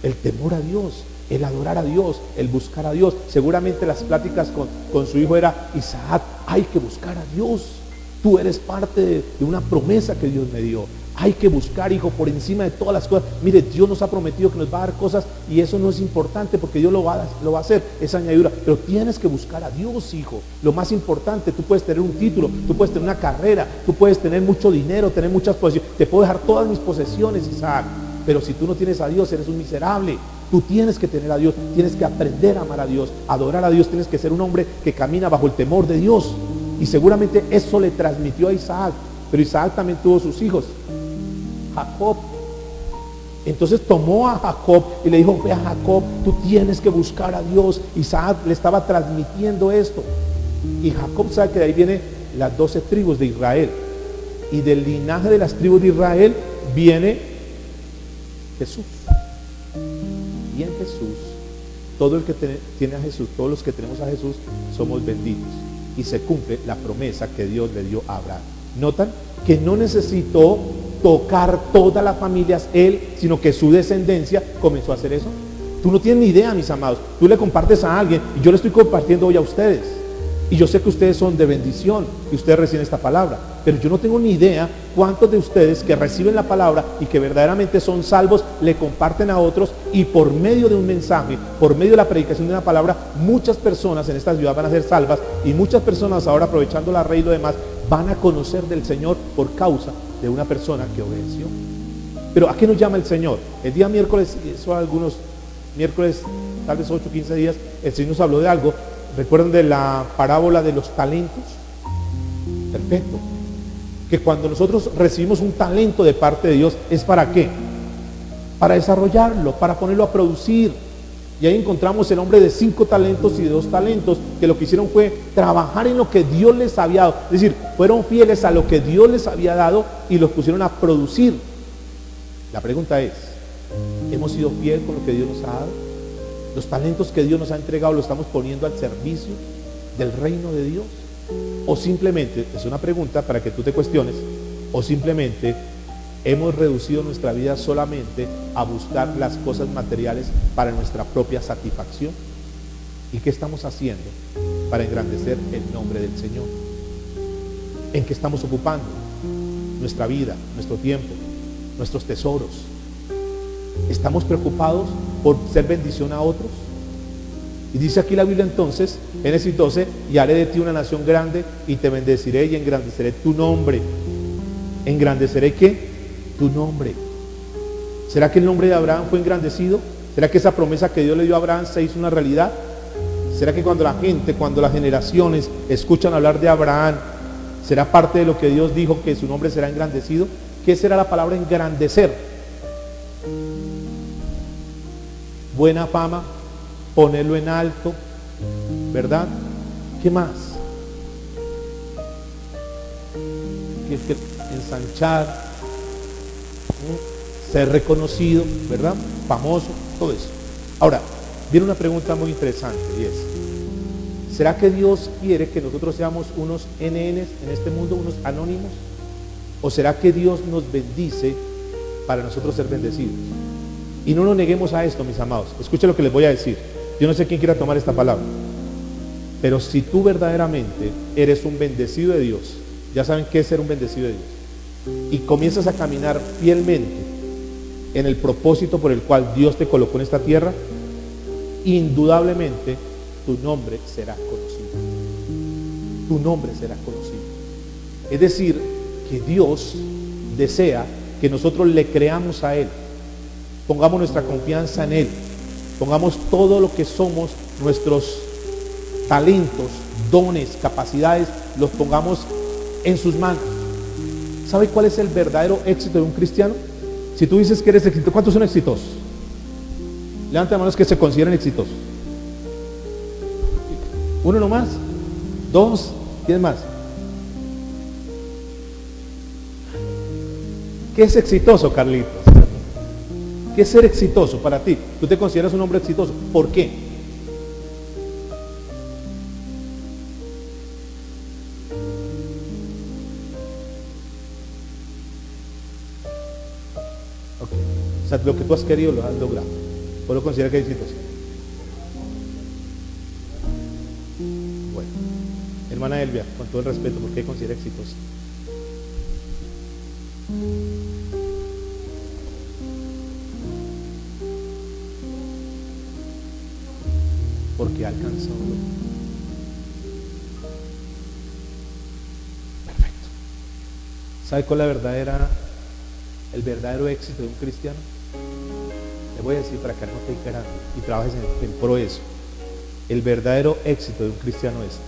Speaker 1: El temor a Dios, el adorar a Dios, el buscar a Dios. Seguramente las pláticas con su hijo era: Isaac, hay que buscar a Dios. Tú eres parte de una promesa que Dios me dio. Hay que buscar, hijo, por encima de todas las cosas. Mire, Dios nos ha prometido que nos va a dar cosas y eso no es importante porque Dios lo va a hacer, esa añadidura. Pero tienes que buscar a Dios, hijo. Lo más importante, tú puedes tener un título, tú puedes tener una carrera, tú puedes tener mucho dinero, tener muchas posesiones. Te puedo dejar todas mis posesiones, Isaac. Pero si tú no tienes a Dios, eres un miserable. Tú tienes que tener a Dios, tienes que aprender a amar a Dios, adorar a Dios. Tienes que ser un hombre que camina bajo el temor de Dios. Y seguramente eso le transmitió a Isaac. Pero Isaac también tuvo sus hijos. Jacob. Entonces tomó a Jacob y le dijo: ve a Jacob, tú tienes que buscar a Dios. Isaac le estaba transmitiendo esto. Y Jacob sabe que de ahí vienen las 12 tribus de Israel. Y del linaje de las tribus de Israel viene Jesús. Y en Jesús, todo el que tiene a Jesús, todos los que tenemos a Jesús, somos benditos. Y se cumple la promesa que Dios le dio a Abraham. ¿Notan? Que no necesitó tocar todas las familias él, sino que su descendencia comenzó a hacer eso. Tú no tienes ni idea, mis amados. Tú le compartes a alguien y yo le estoy compartiendo hoy a ustedes. Y yo sé que ustedes son de bendición, que ustedes reciben esta palabra. Pero yo no tengo ni idea cuántos de ustedes que reciben la palabra y que verdaderamente son salvos, le comparten a otros y por medio de un mensaje, por medio de la predicación de una palabra, muchas personas en esta ciudad van a ser salvas y muchas personas ahora, aprovechando la red y lo demás, van a conocer del Señor por causa de una persona que obedeció. Pero ¿a qué nos llama el Señor? El día miércoles, eso algunos miércoles, tal vez 8 o 15 días, el Señor nos habló de algo. ¿Recuerdan de la parábola de los talentos? Perfecto. Que cuando nosotros recibimos un talento de parte de Dios, ¿es para qué? Para desarrollarlo, para ponerlo a producir. Y ahí encontramos el hombre de 5 talentos y de 2 talentos, que lo que hicieron fue trabajar en lo que Dios les había dado. Es decir, fueron fieles a lo que Dios les había dado y los pusieron a producir. La pregunta es, ¿hemos sido fieles con lo que Dios nos ha dado? Los talentos que Dios nos ha entregado, ¿lo estamos poniendo al servicio del reino de Dios? O simplemente, es una pregunta para que tú te cuestiones, o simplemente hemos reducido nuestra vida solamente a buscar las cosas materiales para nuestra propia satisfacción. ¿Y qué estamos haciendo para engrandecer el nombre del Señor? ¿En qué estamos ocupando nuestra vida, nuestro tiempo, nuestros tesoros? ¿Estamos preocupados por ser bendición a otros? Y dice aquí la Biblia entonces, Génesis 12, y haré de ti una nación grande y te bendeciré y engrandeceré tu nombre. ¿Engrandeceré qué? Tu nombre. ¿Será que el nombre de Abraham fue engrandecido? ¿Será que esa promesa que Dios le dio a Abraham se hizo una realidad? ¿Será que cuando la gente, cuando las generaciones escuchan hablar de Abraham, será parte de lo que Dios dijo, que su nombre será engrandecido? ¿Qué será la palabra engrandecer? Buena fama, ponerlo en alto, ¿verdad? ¿Qué más? Ensanchar, ser reconocido, ¿verdad? Famoso, todo eso. Ahora, viene una pregunta muy interesante y es: ¿será que Dios quiere que nosotros seamos unos NNs en este mundo, unos anónimos? ¿O será que Dios nos bendice para nosotros ser bendecidos? Y no nos neguemos a esto, mis amados. Escuchen lo que les voy a decir. Yo no sé quién quiera tomar esta palabra, pero si tú verdaderamente eres un bendecido de Dios, ya saben qué es ser un bendecido de Dios, y comienzas a caminar fielmente en el propósito por el cual Dios te colocó en esta tierra, indudablemente tu nombre será conocido. Tu nombre será conocido. Es decir, que Dios desea que nosotros le creamos a Él, pongamos nuestra confianza en Él, pongamos todo lo que somos, nuestros talentos, dones, capacidades, los pongamos en sus manos. ¿Sabe cuál es el verdadero éxito de un cristiano? Si tú dices que eres exitoso, ¿cuántos son exitosos? Levanta las manos que se consideran exitosos. ¿Uno nomás? ¿2? ¿Quién más? ¿Qué es exitoso, Carlitos? ¿Qué es ser exitoso para ti? ¿Tú te consideras un hombre exitoso? ¿Por qué? Okay. O sea, lo que tú has querido lo has logrado. ¿Vos lo consideras que es exitoso? Bueno, hermana Elvia, con todo el respeto, ¿por qué considera exitoso? Porque ha alcanzado. Perfecto. ¿Sabe cuál es el verdadero éxito de un cristiano? Le voy a decir para que anote y grande y trabajes en pro de eso. El verdadero éxito de un cristiano es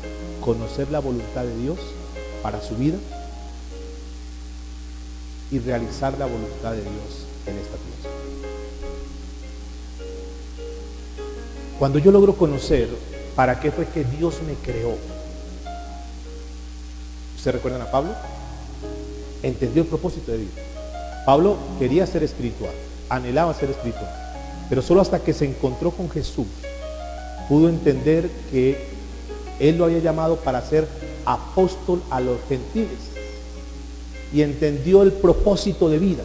Speaker 1: conocer la voluntad de Dios para su vida y realizar la voluntad de Dios en esta tierra. Cuando yo logro conocer para qué fue que Dios me creó, ¿ustedes recuerdan a Pablo? Entendió el propósito de vida. Pablo quería ser espiritual, anhelaba ser espiritual, pero solo hasta que se encontró con Jesús pudo entender que Él lo había llamado para ser apóstol a los gentiles y entendió el propósito de vida,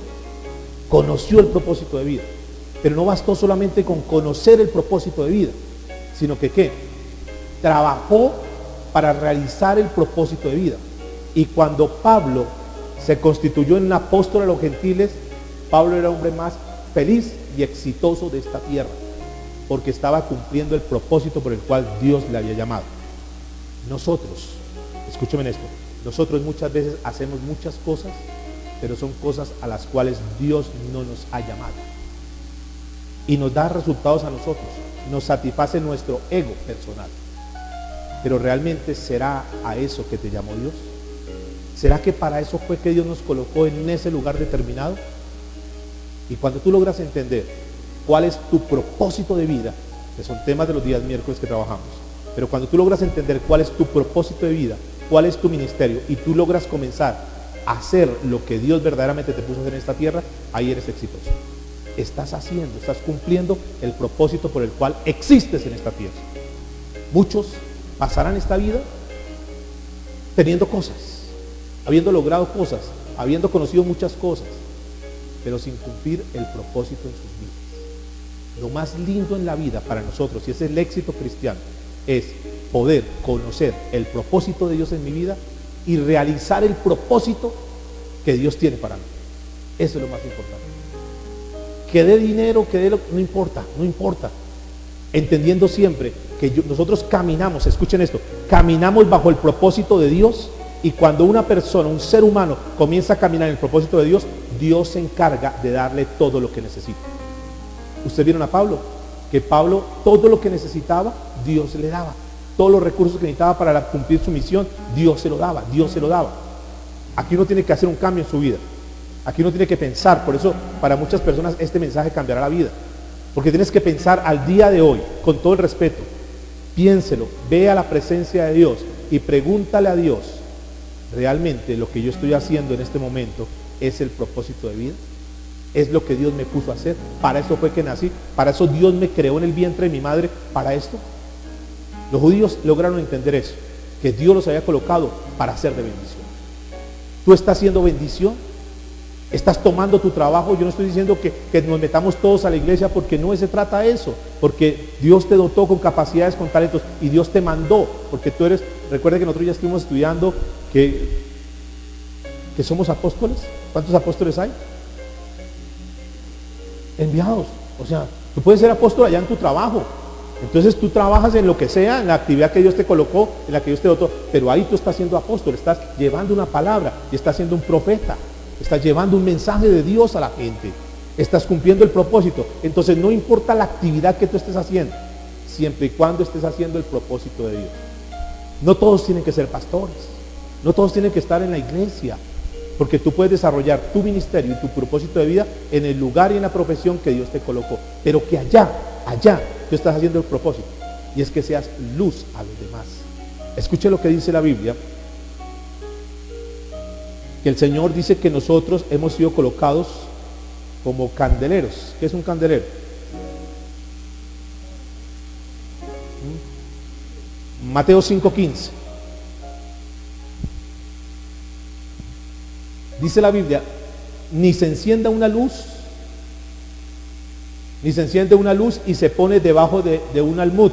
Speaker 1: conoció el propósito de vida. Pero no bastó solamente con conocer el propósito de vida, sino que ¿qué? Trabajó para realizar el propósito de vida. Y cuando Pablo se constituyó en un apóstol a los gentiles, Pablo era el hombre más feliz y exitoso de esta tierra, porque estaba cumpliendo el propósito por el cual Dios le había llamado. Nosotros, escúcheme en esto, nosotros muchas veces hacemos muchas cosas, pero son cosas a las cuales Dios no nos ha llamado. Y nos da resultados a nosotros, nos satisface nuestro ego personal. Pero realmente ¿será a eso que te llamó Dios? ¿Será que para eso fue que Dios nos colocó en ese lugar determinado? Y cuando tú logras entender cuál es tu propósito de vida, que son temas de los días miércoles que trabajamos, pero cuando tú logras entender cuál es tu propósito de vida, cuál es tu ministerio, y tú logras comenzar a hacer lo que Dios verdaderamente te puso a hacer en esta tierra, ahí eres exitoso. Estás cumpliendo el propósito por el cual existes en esta tierra. Muchos pasarán esta vida teniendo cosas, habiendo logrado cosas, habiendo conocido muchas cosas, pero sin cumplir el propósito en sus vidas. Lo más lindo en la vida para nosotros, y ese es el éxito cristiano, es poder conocer el propósito de Dios en mi vida y realizar el propósito que Dios tiene para mí. Eso es lo más importante. Que dé dinero, no importa, no importa. Entendiendo siempre que nosotros caminamos, escuchen esto, caminamos bajo el propósito de Dios, y cuando una persona, un ser humano, comienza a caminar en el propósito de Dios, Dios se encarga de darle todo lo que necesita. Ustedes vieron a Pablo, que Pablo todo lo que necesitaba, Dios le daba. Todos los recursos que necesitaba para cumplir su misión, Dios se lo daba, Dios se lo daba. Aquí uno tiene que hacer un cambio en su vida. Aquí uno tiene que pensar, por eso para muchas personas este mensaje cambiará la vida. Porque tienes que pensar al día de hoy, con todo el respeto, piénselo, vea la presencia de Dios y pregúntale a Dios, ¿realmente lo que yo estoy haciendo en este momento es el propósito de vida? ¿Es lo que Dios me puso a hacer? ¿Para eso fue que nací? ¿Para eso Dios me creó en el vientre de mi madre? ¿Para esto? Los judíos lograron entender eso, que Dios los había colocado para ser de bendición. ¿Tú estás siendo bendición? ¿Estás tomando tu trabajo? Yo no estoy diciendo que nos metamos todos a la iglesia, porque no se trata de eso, porque Dios te dotó con capacidades, con talentos, y Dios te mandó, porque tú eres, recuerda que nosotros ya estuvimos estudiando que somos apóstoles. ¿Cuántos apóstoles hay? Enviados. O sea, tú puedes ser apóstol allá en tu trabajo. Entonces tú trabajas en lo que sea, en la actividad que Dios te colocó, en la que Dios te dotó, pero ahí tú estás siendo apóstol, estás llevando una palabra y estás siendo un profeta, estás llevando un mensaje de Dios a la gente, estás cumpliendo el propósito. Entonces no importa la actividad que tú estés haciendo, siempre y cuando estés haciendo el propósito de Dios. No todos tienen que ser pastores, no todos tienen que estar en la iglesia, porque tú puedes desarrollar tu ministerio y tu propósito de vida en el lugar y en la profesión que Dios te colocó, pero que allá tú estás haciendo el propósito, y es que seas luz a los demás. Escuche lo que dice la Biblia, que el Señor dice que nosotros hemos sido colocados como candeleros. ¿Qué es un candelero? Mateo 5:15. Dice la Biblia, ni se enciende una luz y se pone debajo de un almud,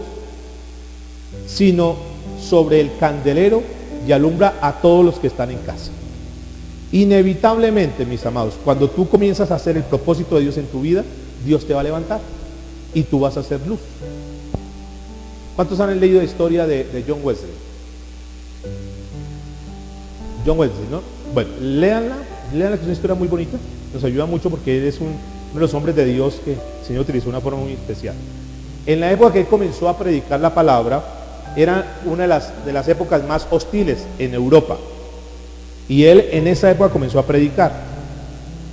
Speaker 1: sino sobre el candelero y alumbra a todos los que están en casa. Inevitablemente, mis amados, cuando tú comienzas a hacer el propósito de Dios en tu vida, Dios te va a levantar y tú vas a hacer luz. ¿Cuántos han leído la historia de John Wesley? John Wesley, ¿no? Bueno, léanla, que es una historia muy bonita, nos ayuda mucho porque él es uno de los hombres de Dios que el Señor utilizó de una forma muy especial. En la época que él comenzó a predicar la palabra, era una de las épocas más hostiles en Europa. Y él en esa época comenzó a predicar.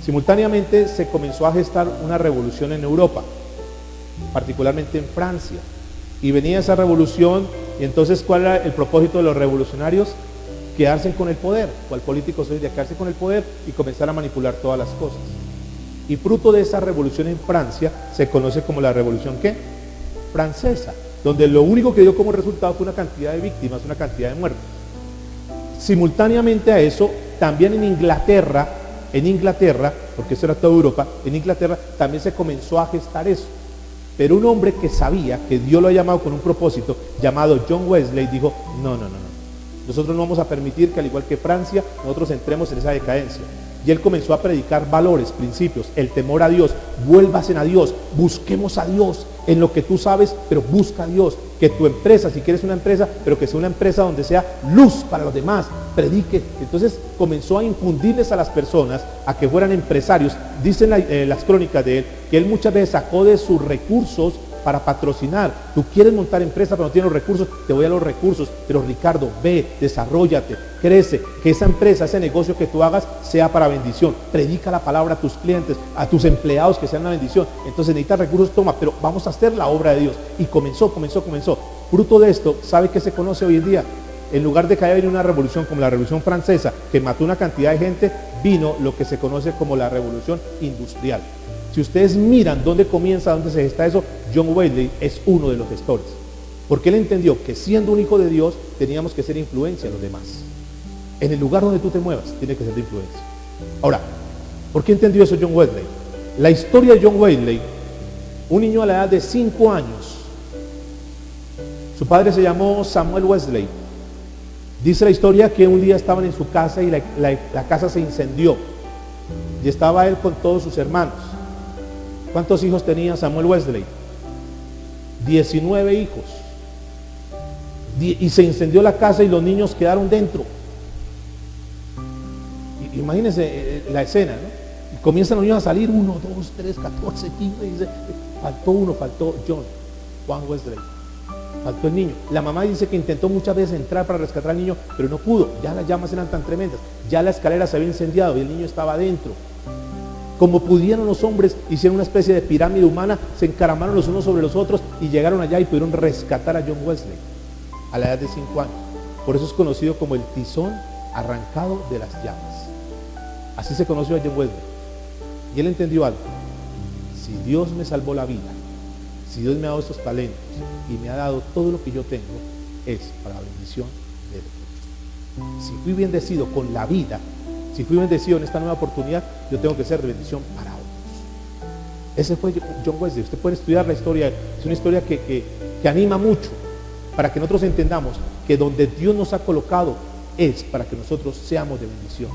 Speaker 1: Simultáneamente se comenzó a gestar una revolución en Europa, particularmente en Francia. Y venía esa revolución, y entonces ¿cuál era el propósito de los revolucionarios? Quedarse con el poder. ¿Cuál político soy de quedarse con el poder y comenzar a manipular todas las cosas? Y fruto de esa revolución en Francia se conoce como la revolución ¿qué? Francesa, donde lo único que dio como resultado fue una cantidad de víctimas, una cantidad de muertos. Simultáneamente a eso, también en Inglaterra, porque eso era toda Europa, en Inglaterra también se comenzó a gestar eso. Pero un hombre que sabía que Dios lo ha llamado con un propósito, llamado John Wesley, dijo, no. Nosotros no vamos a permitir que al igual que Francia, nosotros entremos en esa decadencia. Y él comenzó a predicar valores, principios, el temor a Dios, vuélvasen a Dios, busquemos a Dios en lo que tú sabes, pero busca a Dios. Que tu empresa, si quieres una empresa, pero que sea una empresa donde sea luz para los demás, predique. Entonces comenzó a infundirles a las personas a que fueran empresarios. Dicen las crónicas de él, que él muchas veces sacó de sus recursos para patrocinar. Tú quieres montar empresa pero no tienes los recursos, te voy a los recursos, pero Ricardo, ve, desarróllate, crece, que esa empresa, ese negocio que tú hagas sea para bendición. Predica la palabra a tus clientes, a tus empleados, que sean una bendición. Entonces necesitas recursos, toma, pero vamos a hacer la obra de Dios. Y comenzó. Fruto de esto, ¿sabe qué se conoce hoy en día? En lugar de que haya venido una revolución como la Revolución Francesa, que mató una cantidad de gente, vino lo que se conoce como la Revolución Industrial. Si ustedes miran dónde comienza, dónde se gesta eso, John Wesley es uno de los gestores. Porque él entendió que siendo un hijo de Dios, teníamos que ser influencia a los demás. En el lugar donde tú te muevas, tiene que ser de influencia. Ahora, ¿por qué entendió eso John Wesley? La historia de John Wesley, un niño a la edad de 5 años, su padre se llamó Samuel Wesley. Dice la historia que un día estaban en su casa y la casa se incendió. Y estaba él con todos sus hermanos. ¿Cuántos hijos tenía Samuel Wesley? 19 hijos. Y se incendió la casa y los niños quedaron dentro. Imagínense la escena, ¿no? Y comienzan los niños a salir, 1, 2, 3, 14, 15, y dice, faltó Juan Wesley. Faltó el niño. La mamá dice que intentó muchas veces entrar para rescatar al niño, pero no pudo. Ya las llamas eran tan tremendas. Ya la escalera se había incendiado y el niño estaba adentro. Como pudieron los hombres, hicieron una especie de pirámide humana, se encaramaron los unos sobre los otros y llegaron allá y pudieron rescatar a John Wesley a la edad de 5 años. Por eso es conocido como el tizón arrancado de las llamas. Así se conoció a John Wesley. Y él entendió algo. Si Dios me salvó la vida, si Dios me ha dado estos talentos y me ha dado todo lo que yo tengo, es para la bendición de Dios. Si fui bendecido con la vida, si fui bendecido en esta nueva oportunidad, yo tengo que ser de bendición para otros. Ese fue John Wesley. Usted puede estudiar la historia, es una historia que anima mucho para que nosotros entendamos que donde Dios nos ha colocado es para que nosotros seamos de bendición.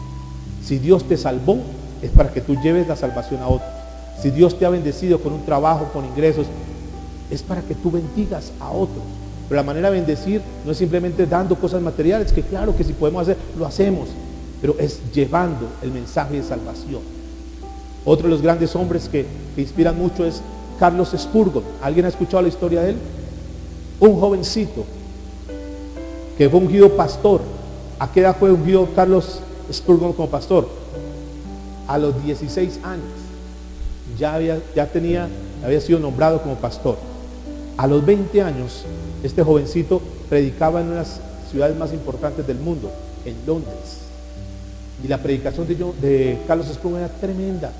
Speaker 1: Si Dios te salvó, es para que tú lleves la salvación a otros. Si Dios te ha bendecido con un trabajo, con ingresos, es para que tú bendigas a otros. Pero la manera de bendecir no es simplemente dando cosas materiales, que claro que si podemos hacer, lo hacemos, pero es llevando el mensaje de salvación. Otro de los grandes hombres que inspiran mucho es Carlos Spurgeon. ¿Alguien ha escuchado la historia de él? Un jovencito que fue ungido pastor. ¿A qué edad fue ungido Carlos Spurgeon como pastor? A los 16 años ya había sido nombrado como pastor. A los 20 años este jovencito predicaba en una de las ciudades más importantes del mundo, en Londres, y la predicación de Carlos Spurgeon era tremenda.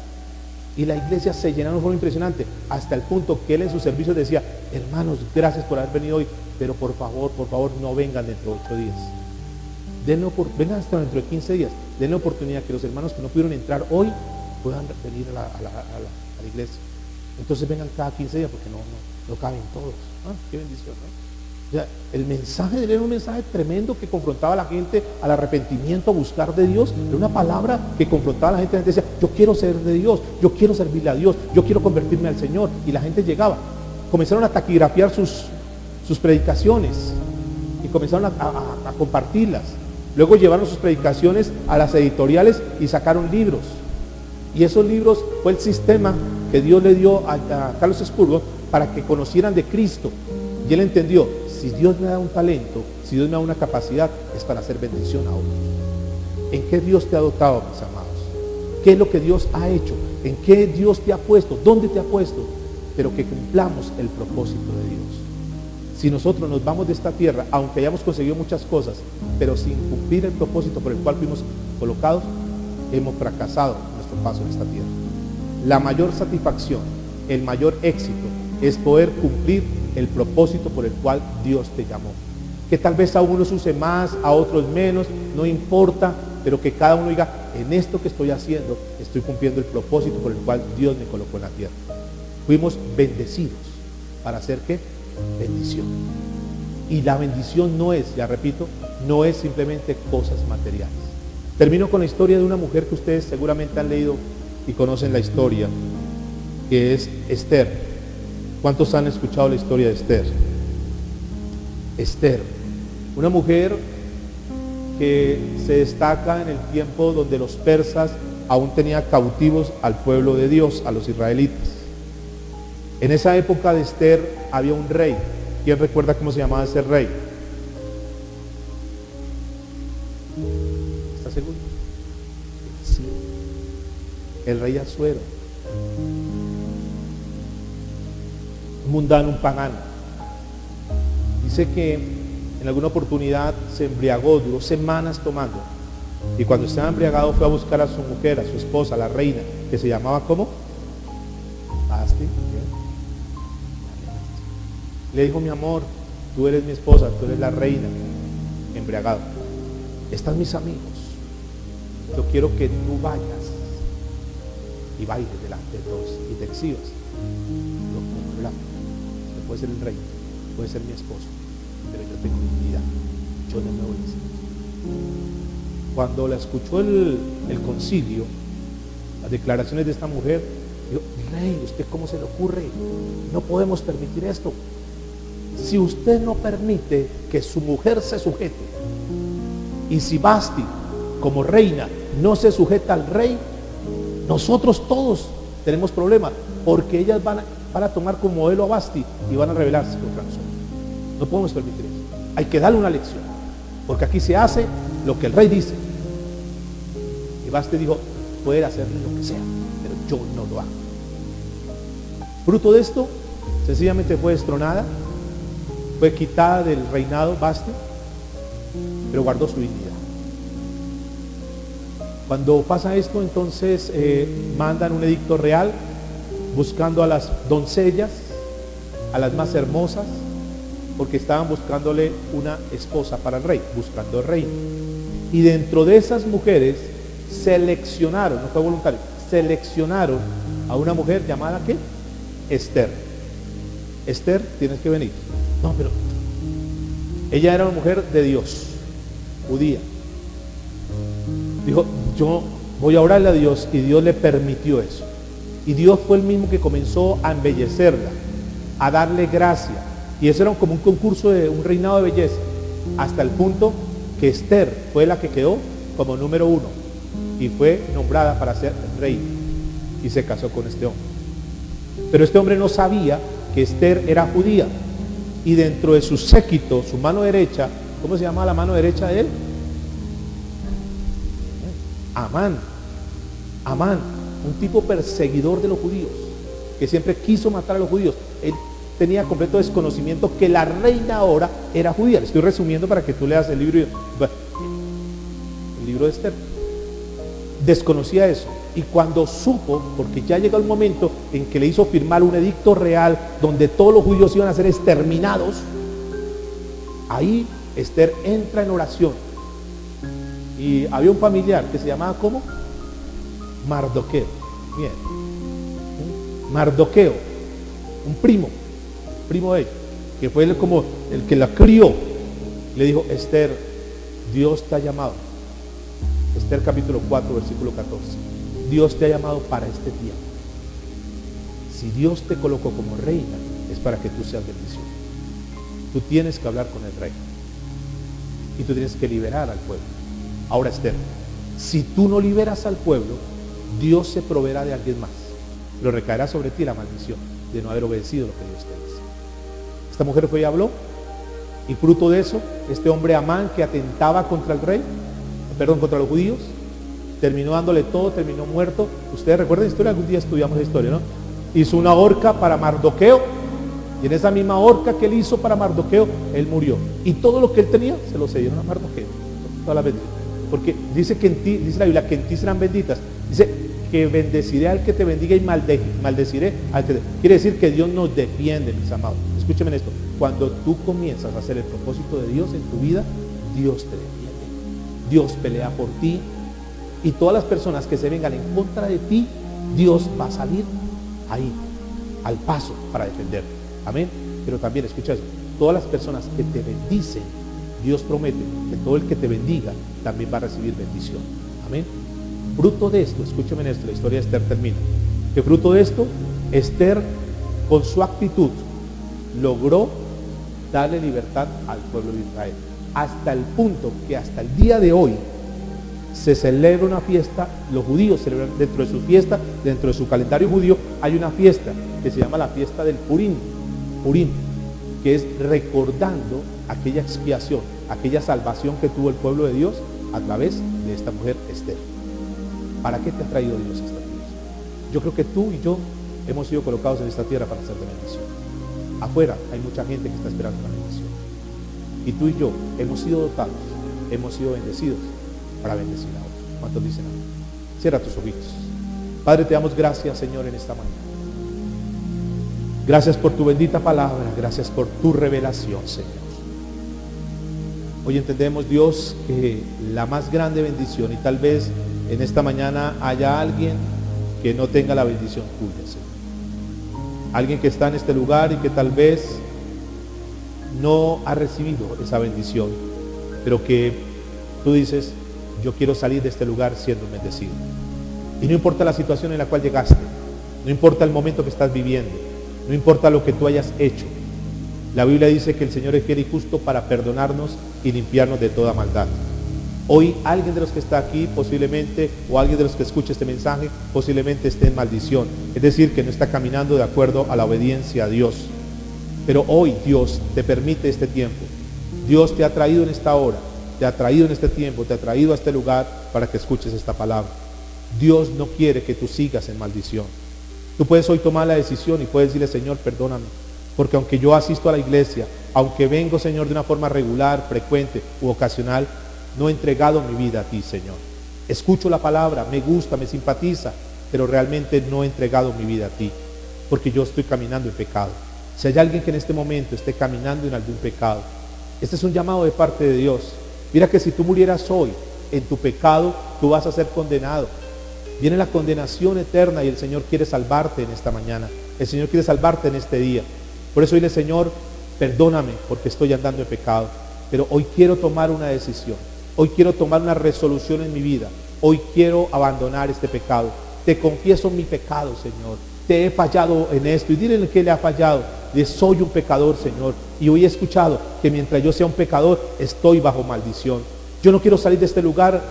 Speaker 1: Y la iglesia se llenaba de una forma impresionante, hasta el punto que él en sus servicios decía: hermanos, gracias por haber venido hoy, pero por favor, no vengan dentro de 8 días. Vengan hasta dentro de 15 días. Denle oportunidad que los hermanos que no pudieron entrar hoy puedan venir a la iglesia. Entonces vengan cada 15 días, porque no caben todos. Qué bendición, ¿no? O sea, el mensaje de él era un mensaje tremendo que confrontaba a la gente al arrepentimiento, a buscar de Dios. Era una palabra que confrontaba a la gente. La gente decía: yo quiero ser de Dios, yo quiero servirle a Dios, yo quiero convertirme al Señor. Y la gente llegaba. Comenzaron a taquigrafiar sus predicaciones y comenzaron a compartirlas. Luego llevaron sus predicaciones a las editoriales y sacaron libros. Y esos libros fue el sistema que Dios le dio a Carlos Spurgeon para que conocieran de Cristo. Y él entendió: si Dios me da un talento, si Dios me da una capacidad, es para hacer bendición a otros. ¿En qué Dios te ha dotado, mis amados? ¿Qué es lo que Dios ha hecho? ¿En qué Dios te ha puesto? ¿Dónde te ha puesto? Pero que cumplamos el propósito de Dios. Si nosotros nos vamos de esta tierra, aunque hayamos conseguido muchas cosas, pero sin cumplir el propósito por el cual fuimos colocados, hemos fracasado en nuestro paso en esta tierra. La mayor satisfacción, el mayor éxito, es poder cumplir el propósito por el cual Dios te llamó. Que tal vez a unos use más, a otros menos, no importa, pero que cada uno diga: en esto que estoy haciendo, estoy cumpliendo el propósito por el cual Dios me colocó en la tierra. Fuimos bendecidos para hacer ¿qué? Bendición. Y la bendición no es, ya repito, no es simplemente cosas materiales. Termino con la historia de una mujer que ustedes seguramente han leído y conocen la historia, que es Esther. ¿Cuántos han escuchado la historia de Esther? Esther, una mujer que se destaca en el tiempo donde los persas aún tenían cautivos al pueblo de Dios, a los israelitas. En esa época de Esther había un rey. ¿Quién recuerda cómo se llamaba ese rey? ¿Está seguro? Sí. El rey Asuero. Un mundano, un pagano. Dice que en alguna oportunidad se embriagó, duró semanas tomando. Y cuando estaba embriagado fue a buscar a su mujer, a su esposa, la reina, que se llamaba ¿cómo? Vasti. Le dijo: mi amor, tú eres mi esposa, tú eres la reina. Embriagado: están mis amigos, yo quiero que tú vayas y bailes delante de todos y te exhibas. Lo cumplamos. Usted puede ser el rey, puede ser mi esposo, pero yo tengo dignidad, yo no me voy a decir. Cuando la escuchó el concilio, las declaraciones de esta mujer, dijo: rey, ¿usted cómo se le ocurre? No podemos permitir esto. Si usted no permite que su mujer se sujete, y si Vasti como reina no se sujeta al rey, nosotros todos tenemos problemas, porque ellas van a tomar como modelo a Vasti y van a rebelarse contra nosotros. No podemos permitir eso. Hay que darle una lección, porque aquí se hace lo que el rey dice. Y Vasti dijo: puede hacerle lo que sea, pero yo no lo hago. Fruto de esto, sencillamente fue destronada, fue quitada del reinado Vasti, pero guardó su dignidad. Cuando pasa esto, entonces mandan un edicto real buscando a las doncellas, a las más hermosas, porque estaban buscándole una esposa para el rey, buscando el reino. Y dentro de esas mujeres seleccionaron, no fue voluntario, seleccionaron a una mujer llamada ¿qué? Esther. Esther, tienes que venir. No, pero ella era una mujer de Dios, judía. Dijo: yo voy a orarle a Dios, y Dios le permitió eso. Y Dios fue el mismo que comenzó a embellecerla, a darle gracia. Y eso era como un concurso de un reinado de belleza, hasta el punto que Esther fue la que quedó como número 1 y fue nombrada para ser reina, y se casó con este hombre. Pero este hombre no sabía que Esther era judía, y dentro de su séquito, su mano derecha, ¿cómo se llama la mano derecha de él? Amán. Amán, un tipo perseguidor de los judíos, que siempre quiso matar a los judíos. Él tenía completo desconocimiento que la reina ahora era judía. Le estoy resumiendo para que tú leas el libro de Esther. Desconocía eso. Y cuando supo, porque ya llegó el momento en que le hizo firmar un edicto real donde todos los judíos iban a ser exterminados, ahí Esther entra en oración. Y había un familiar que se llamaba ¿cómo? Mardoqueo. Bien. Mardoqueo, un primo de ella, que fue como el que la crió. Le dijo: Esther, Dios te ha llamado. Esther capítulo 4, versículo 14. Dios te ha llamado para este tiempo. Si Dios te colocó como reina, es para que tú seas bendición. Tú tienes que hablar con el rey y tú tienes que liberar al pueblo. Ahora, Esther, si tú no liberas al pueblo, Dios se proveerá de alguien más. Lo recaerá sobre ti la maldición de no haber obedecido lo que Dios te dice. Esta mujer fue y habló, y fruto de eso, este hombre Amán, que atentaba contra el rey, contra los judíos, terminó dándole todo, terminó muerto. Ustedes recuerdan la historia, algún día estudiamos la historia, ¿no? Hizo una horca para Mardoqueo, y en esa misma horca que él hizo para Mardoqueo, él murió. Y todo lo que él tenía se lo cedieron a Mardoqueo, todas las bendiciones. Porque dice que en ti, dice la Biblia, que en ti serán benditas. Dice que bendeciré al que te bendiga y maldeciré al que te... Quiere decir que Dios nos defiende, mis amados. Escúcheme en esto: cuando tú comienzas a hacer el propósito de Dios en tu vida, Dios te defiende, Dios pelea por ti, y todas las personas que se vengan en contra de ti, Dios va a salir ahí al paso para defenderte. Amén. Pero también, escucha eso, todas las personas que te bendicen, Dios promete que todo el que te bendiga también va a recibir bendición. Amén. Fruto de esto, escúcheme en esto, la historia de Esther termina, que fruto de esto, Esther, con su actitud, logró darle libertad al pueblo de Israel, hasta el punto que hasta el día de hoy se celebra una fiesta. Los judíos celebran dentro de su fiesta, dentro de su calendario judío, hay una fiesta que se llama la fiesta del Purim, que es recordando aquella expiación, aquella salvación que tuvo el pueblo de Dios a través de esta mujer Esther. ¿Para qué te ha traído Dios a esta tierra? Yo creo que tú y yo hemos sido colocados en esta tierra para ser de bendición. Afuera hay mucha gente que está esperando una bendición, y tú y yo hemos sido dotados, hemos sido bendecidos para bendecir a otros. ¿Cuántos dicen amén? Cierra tus ojitos. Padre, te damos gracias, Señor, en esta mañana. Gracias por tu bendita palabra, gracias por tu revelación, Señor. Hoy entendemos, Dios, que la más grande bendición, y tal vez en esta mañana haya alguien que no tenga la bendición tuya, Señor. Alguien que está en este lugar y que tal vez no ha recibido esa bendición, pero que tú dices: yo quiero salir de este lugar siendo bendecido. Y no importa la situación en la cual llegaste, no importa el momento que estás viviendo, no importa lo que tú hayas hecho. La Biblia dice que el Señor es fiel y justo para perdonarnos y limpiarnos de toda maldad. Hoy alguien de los que está aquí posiblemente, o alguien de los que escucha este mensaje, posiblemente esté en maldición. Es decir, que no está caminando de acuerdo a la obediencia a Dios. Pero hoy Dios te permite este tiempo. Dios te ha traído en esta hora, te ha traído en este tiempo, te ha traído a este lugar para que escuches esta palabra. Dios no quiere que tú sigas en maldición. Tú puedes hoy tomar la decisión y puedes decirle: Señor, perdóname, porque aunque yo asisto a la iglesia, aunque vengo, Señor, de una forma regular, frecuente u ocasional, no he entregado mi vida a ti, Señor. Escucho la palabra, me gusta, me simpatiza, pero realmente no he entregado mi vida a ti, porque yo estoy caminando en pecado. Si hay alguien que en este momento esté caminando en algún pecado, este es un llamado de parte de Dios. Mira que si tú murieras hoy en tu pecado, tú vas a ser condenado. Viene la condenación eterna, y el Señor quiere salvarte en esta mañana. El Señor quiere salvarte en este día. Por eso dile: Señor, perdóname porque estoy andando en pecado, pero hoy quiero tomar una decisión. Hoy quiero tomar una resolución en mi vida. Hoy quiero abandonar este pecado. Te confieso mi pecado, Señor. Te he fallado en esto. Y dile en qué le ha fallado. Dile: soy un pecador, Señor. Y hoy he escuchado que mientras yo sea un pecador, estoy bajo maldición. Yo no quiero salir de este lugar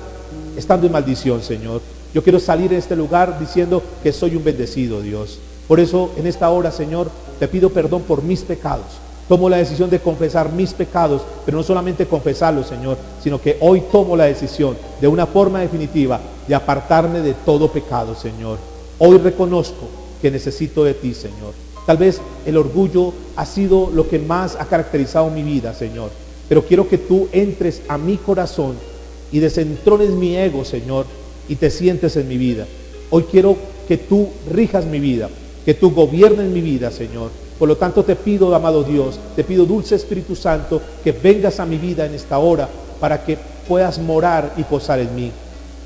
Speaker 1: estando en maldición, Señor. Yo quiero salir de este lugar diciendo que soy un bendecido, Dios. Por eso en esta hora, Señor, te pido perdón por mis pecados. Tomo la decisión de confesar mis pecados, pero no solamente confesarlos, Señor, sino que hoy tomo la decisión de una forma definitiva de apartarme de todo pecado, Señor. Hoy reconozco que necesito de ti, Señor. Tal vez el orgullo ha sido lo que más ha caracterizado mi vida, Señor, pero quiero que tú entres a mi corazón y desentrones mi ego, Señor, y te sientes en mi vida. Hoy quiero que tú rijas mi vida, que tú gobiernes mi vida, Señor. Por lo tanto te pido, amado Dios, te pido, dulce Espíritu Santo, que vengas a mi vida en esta hora para que puedas morar y posar en mí.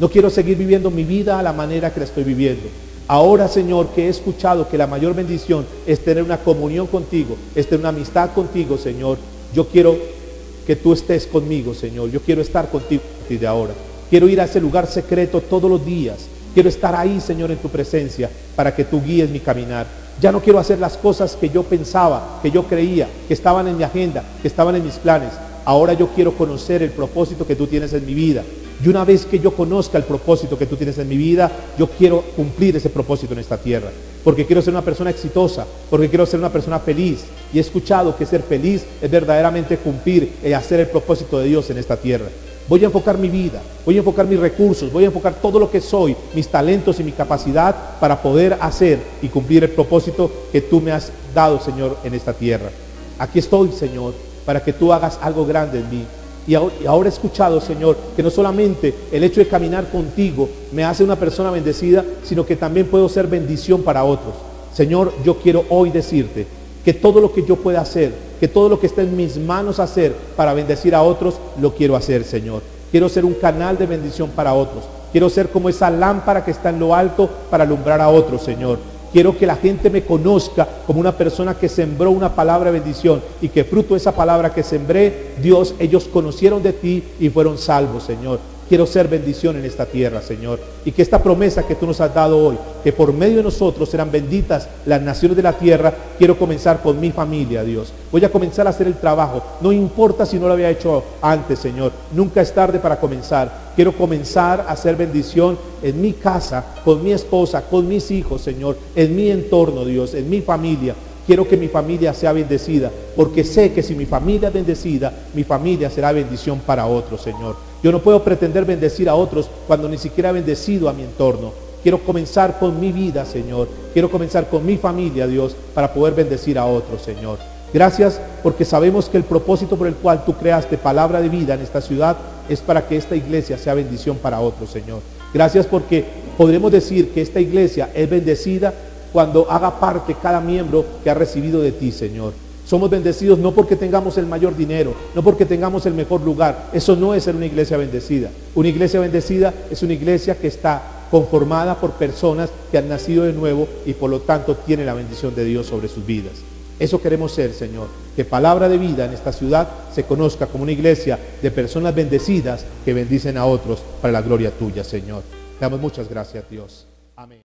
Speaker 1: No quiero seguir viviendo mi vida a la manera que la estoy viviendo. Ahora, Señor, que he escuchado que la mayor bendición es tener una comunión contigo, es tener una amistad contigo, Señor. Yo quiero que tú estés conmigo, Señor. Yo quiero estar contigo desde ahora. Quiero ir a ese lugar secreto todos los días. Quiero estar ahí, Señor, en tu presencia para que tú guíes mi caminar. Ya no quiero hacer las cosas que yo pensaba, que yo creía, que estaban en mi agenda, que estaban en mis planes. Ahora yo quiero conocer el propósito que tú tienes en mi vida. Y una vez que yo conozca el propósito que tú tienes en mi vida, yo quiero cumplir ese propósito en esta tierra. Porque quiero ser una persona exitosa, porque quiero ser una persona feliz. Y he escuchado que ser feliz es verdaderamente cumplir y hacer el propósito de Dios en esta tierra. Voy a enfocar mi vida, voy a enfocar mis recursos, voy a enfocar todo lo que soy, mis talentos y mi capacidad para poder hacer y cumplir el propósito que tú me has dado, Señor, en esta tierra. Aquí estoy, Señor, para que tú hagas algo grande en mí. Y ahora he escuchado, Señor, que no solamente el hecho de caminar contigo me hace una persona bendecida, sino que también puedo ser bendición para otros. Señor, yo quiero hoy decirte que todo lo que yo pueda hacer, que todo lo que está en mis manos hacer para bendecir a otros, lo quiero hacer, Señor. Quiero ser un canal de bendición para otros. Quiero ser como esa lámpara que está en lo alto para alumbrar a otros, Señor. Quiero que la gente me conozca como una persona que sembró una palabra de bendición y que fruto de esa palabra que sembré, Dios, ellos conocieron de ti y fueron salvos, Señor. Quiero ser bendición en esta tierra, Señor. Y que esta promesa que tú nos has dado hoy, que por medio de nosotros serán benditas las naciones de la tierra, quiero comenzar con mi familia, Dios. Voy a comenzar a hacer el trabajo. No importa si no lo había hecho antes, Señor. Nunca es tarde para comenzar. Quiero comenzar a hacer bendición en mi casa, con mi esposa, con mis hijos, Señor. En mi entorno, Dios, en mi familia. Quiero que mi familia sea bendecida, porque sé que si mi familia es bendecida, mi familia será bendición para otros, Señor. Yo no puedo pretender bendecir a otros cuando ni siquiera he bendecido a mi entorno. Quiero comenzar con mi vida, Señor. Quiero comenzar con mi familia, Dios, para poder bendecir a otros, Señor. Gracias porque sabemos que el propósito por el cual tú creaste Palabra de Vida en esta ciudad es para que esta iglesia sea bendición para otros, Señor. Gracias porque podremos decir que esta iglesia es bendecida cuando haga parte cada miembro que ha recibido de ti, Señor. Somos bendecidos no porque tengamos el mayor dinero, no porque tengamos el mejor lugar. Eso no es ser una iglesia bendecida. Una iglesia bendecida es una iglesia que está conformada por personas que han nacido de nuevo y por lo tanto tienen la bendición de Dios sobre sus vidas. Eso queremos ser, Señor. Que Palabra de Vida en esta ciudad se conozca como una iglesia de personas bendecidas que bendicen a otros para la gloria tuya, Señor. Te damos muchas gracias, Dios. Amén.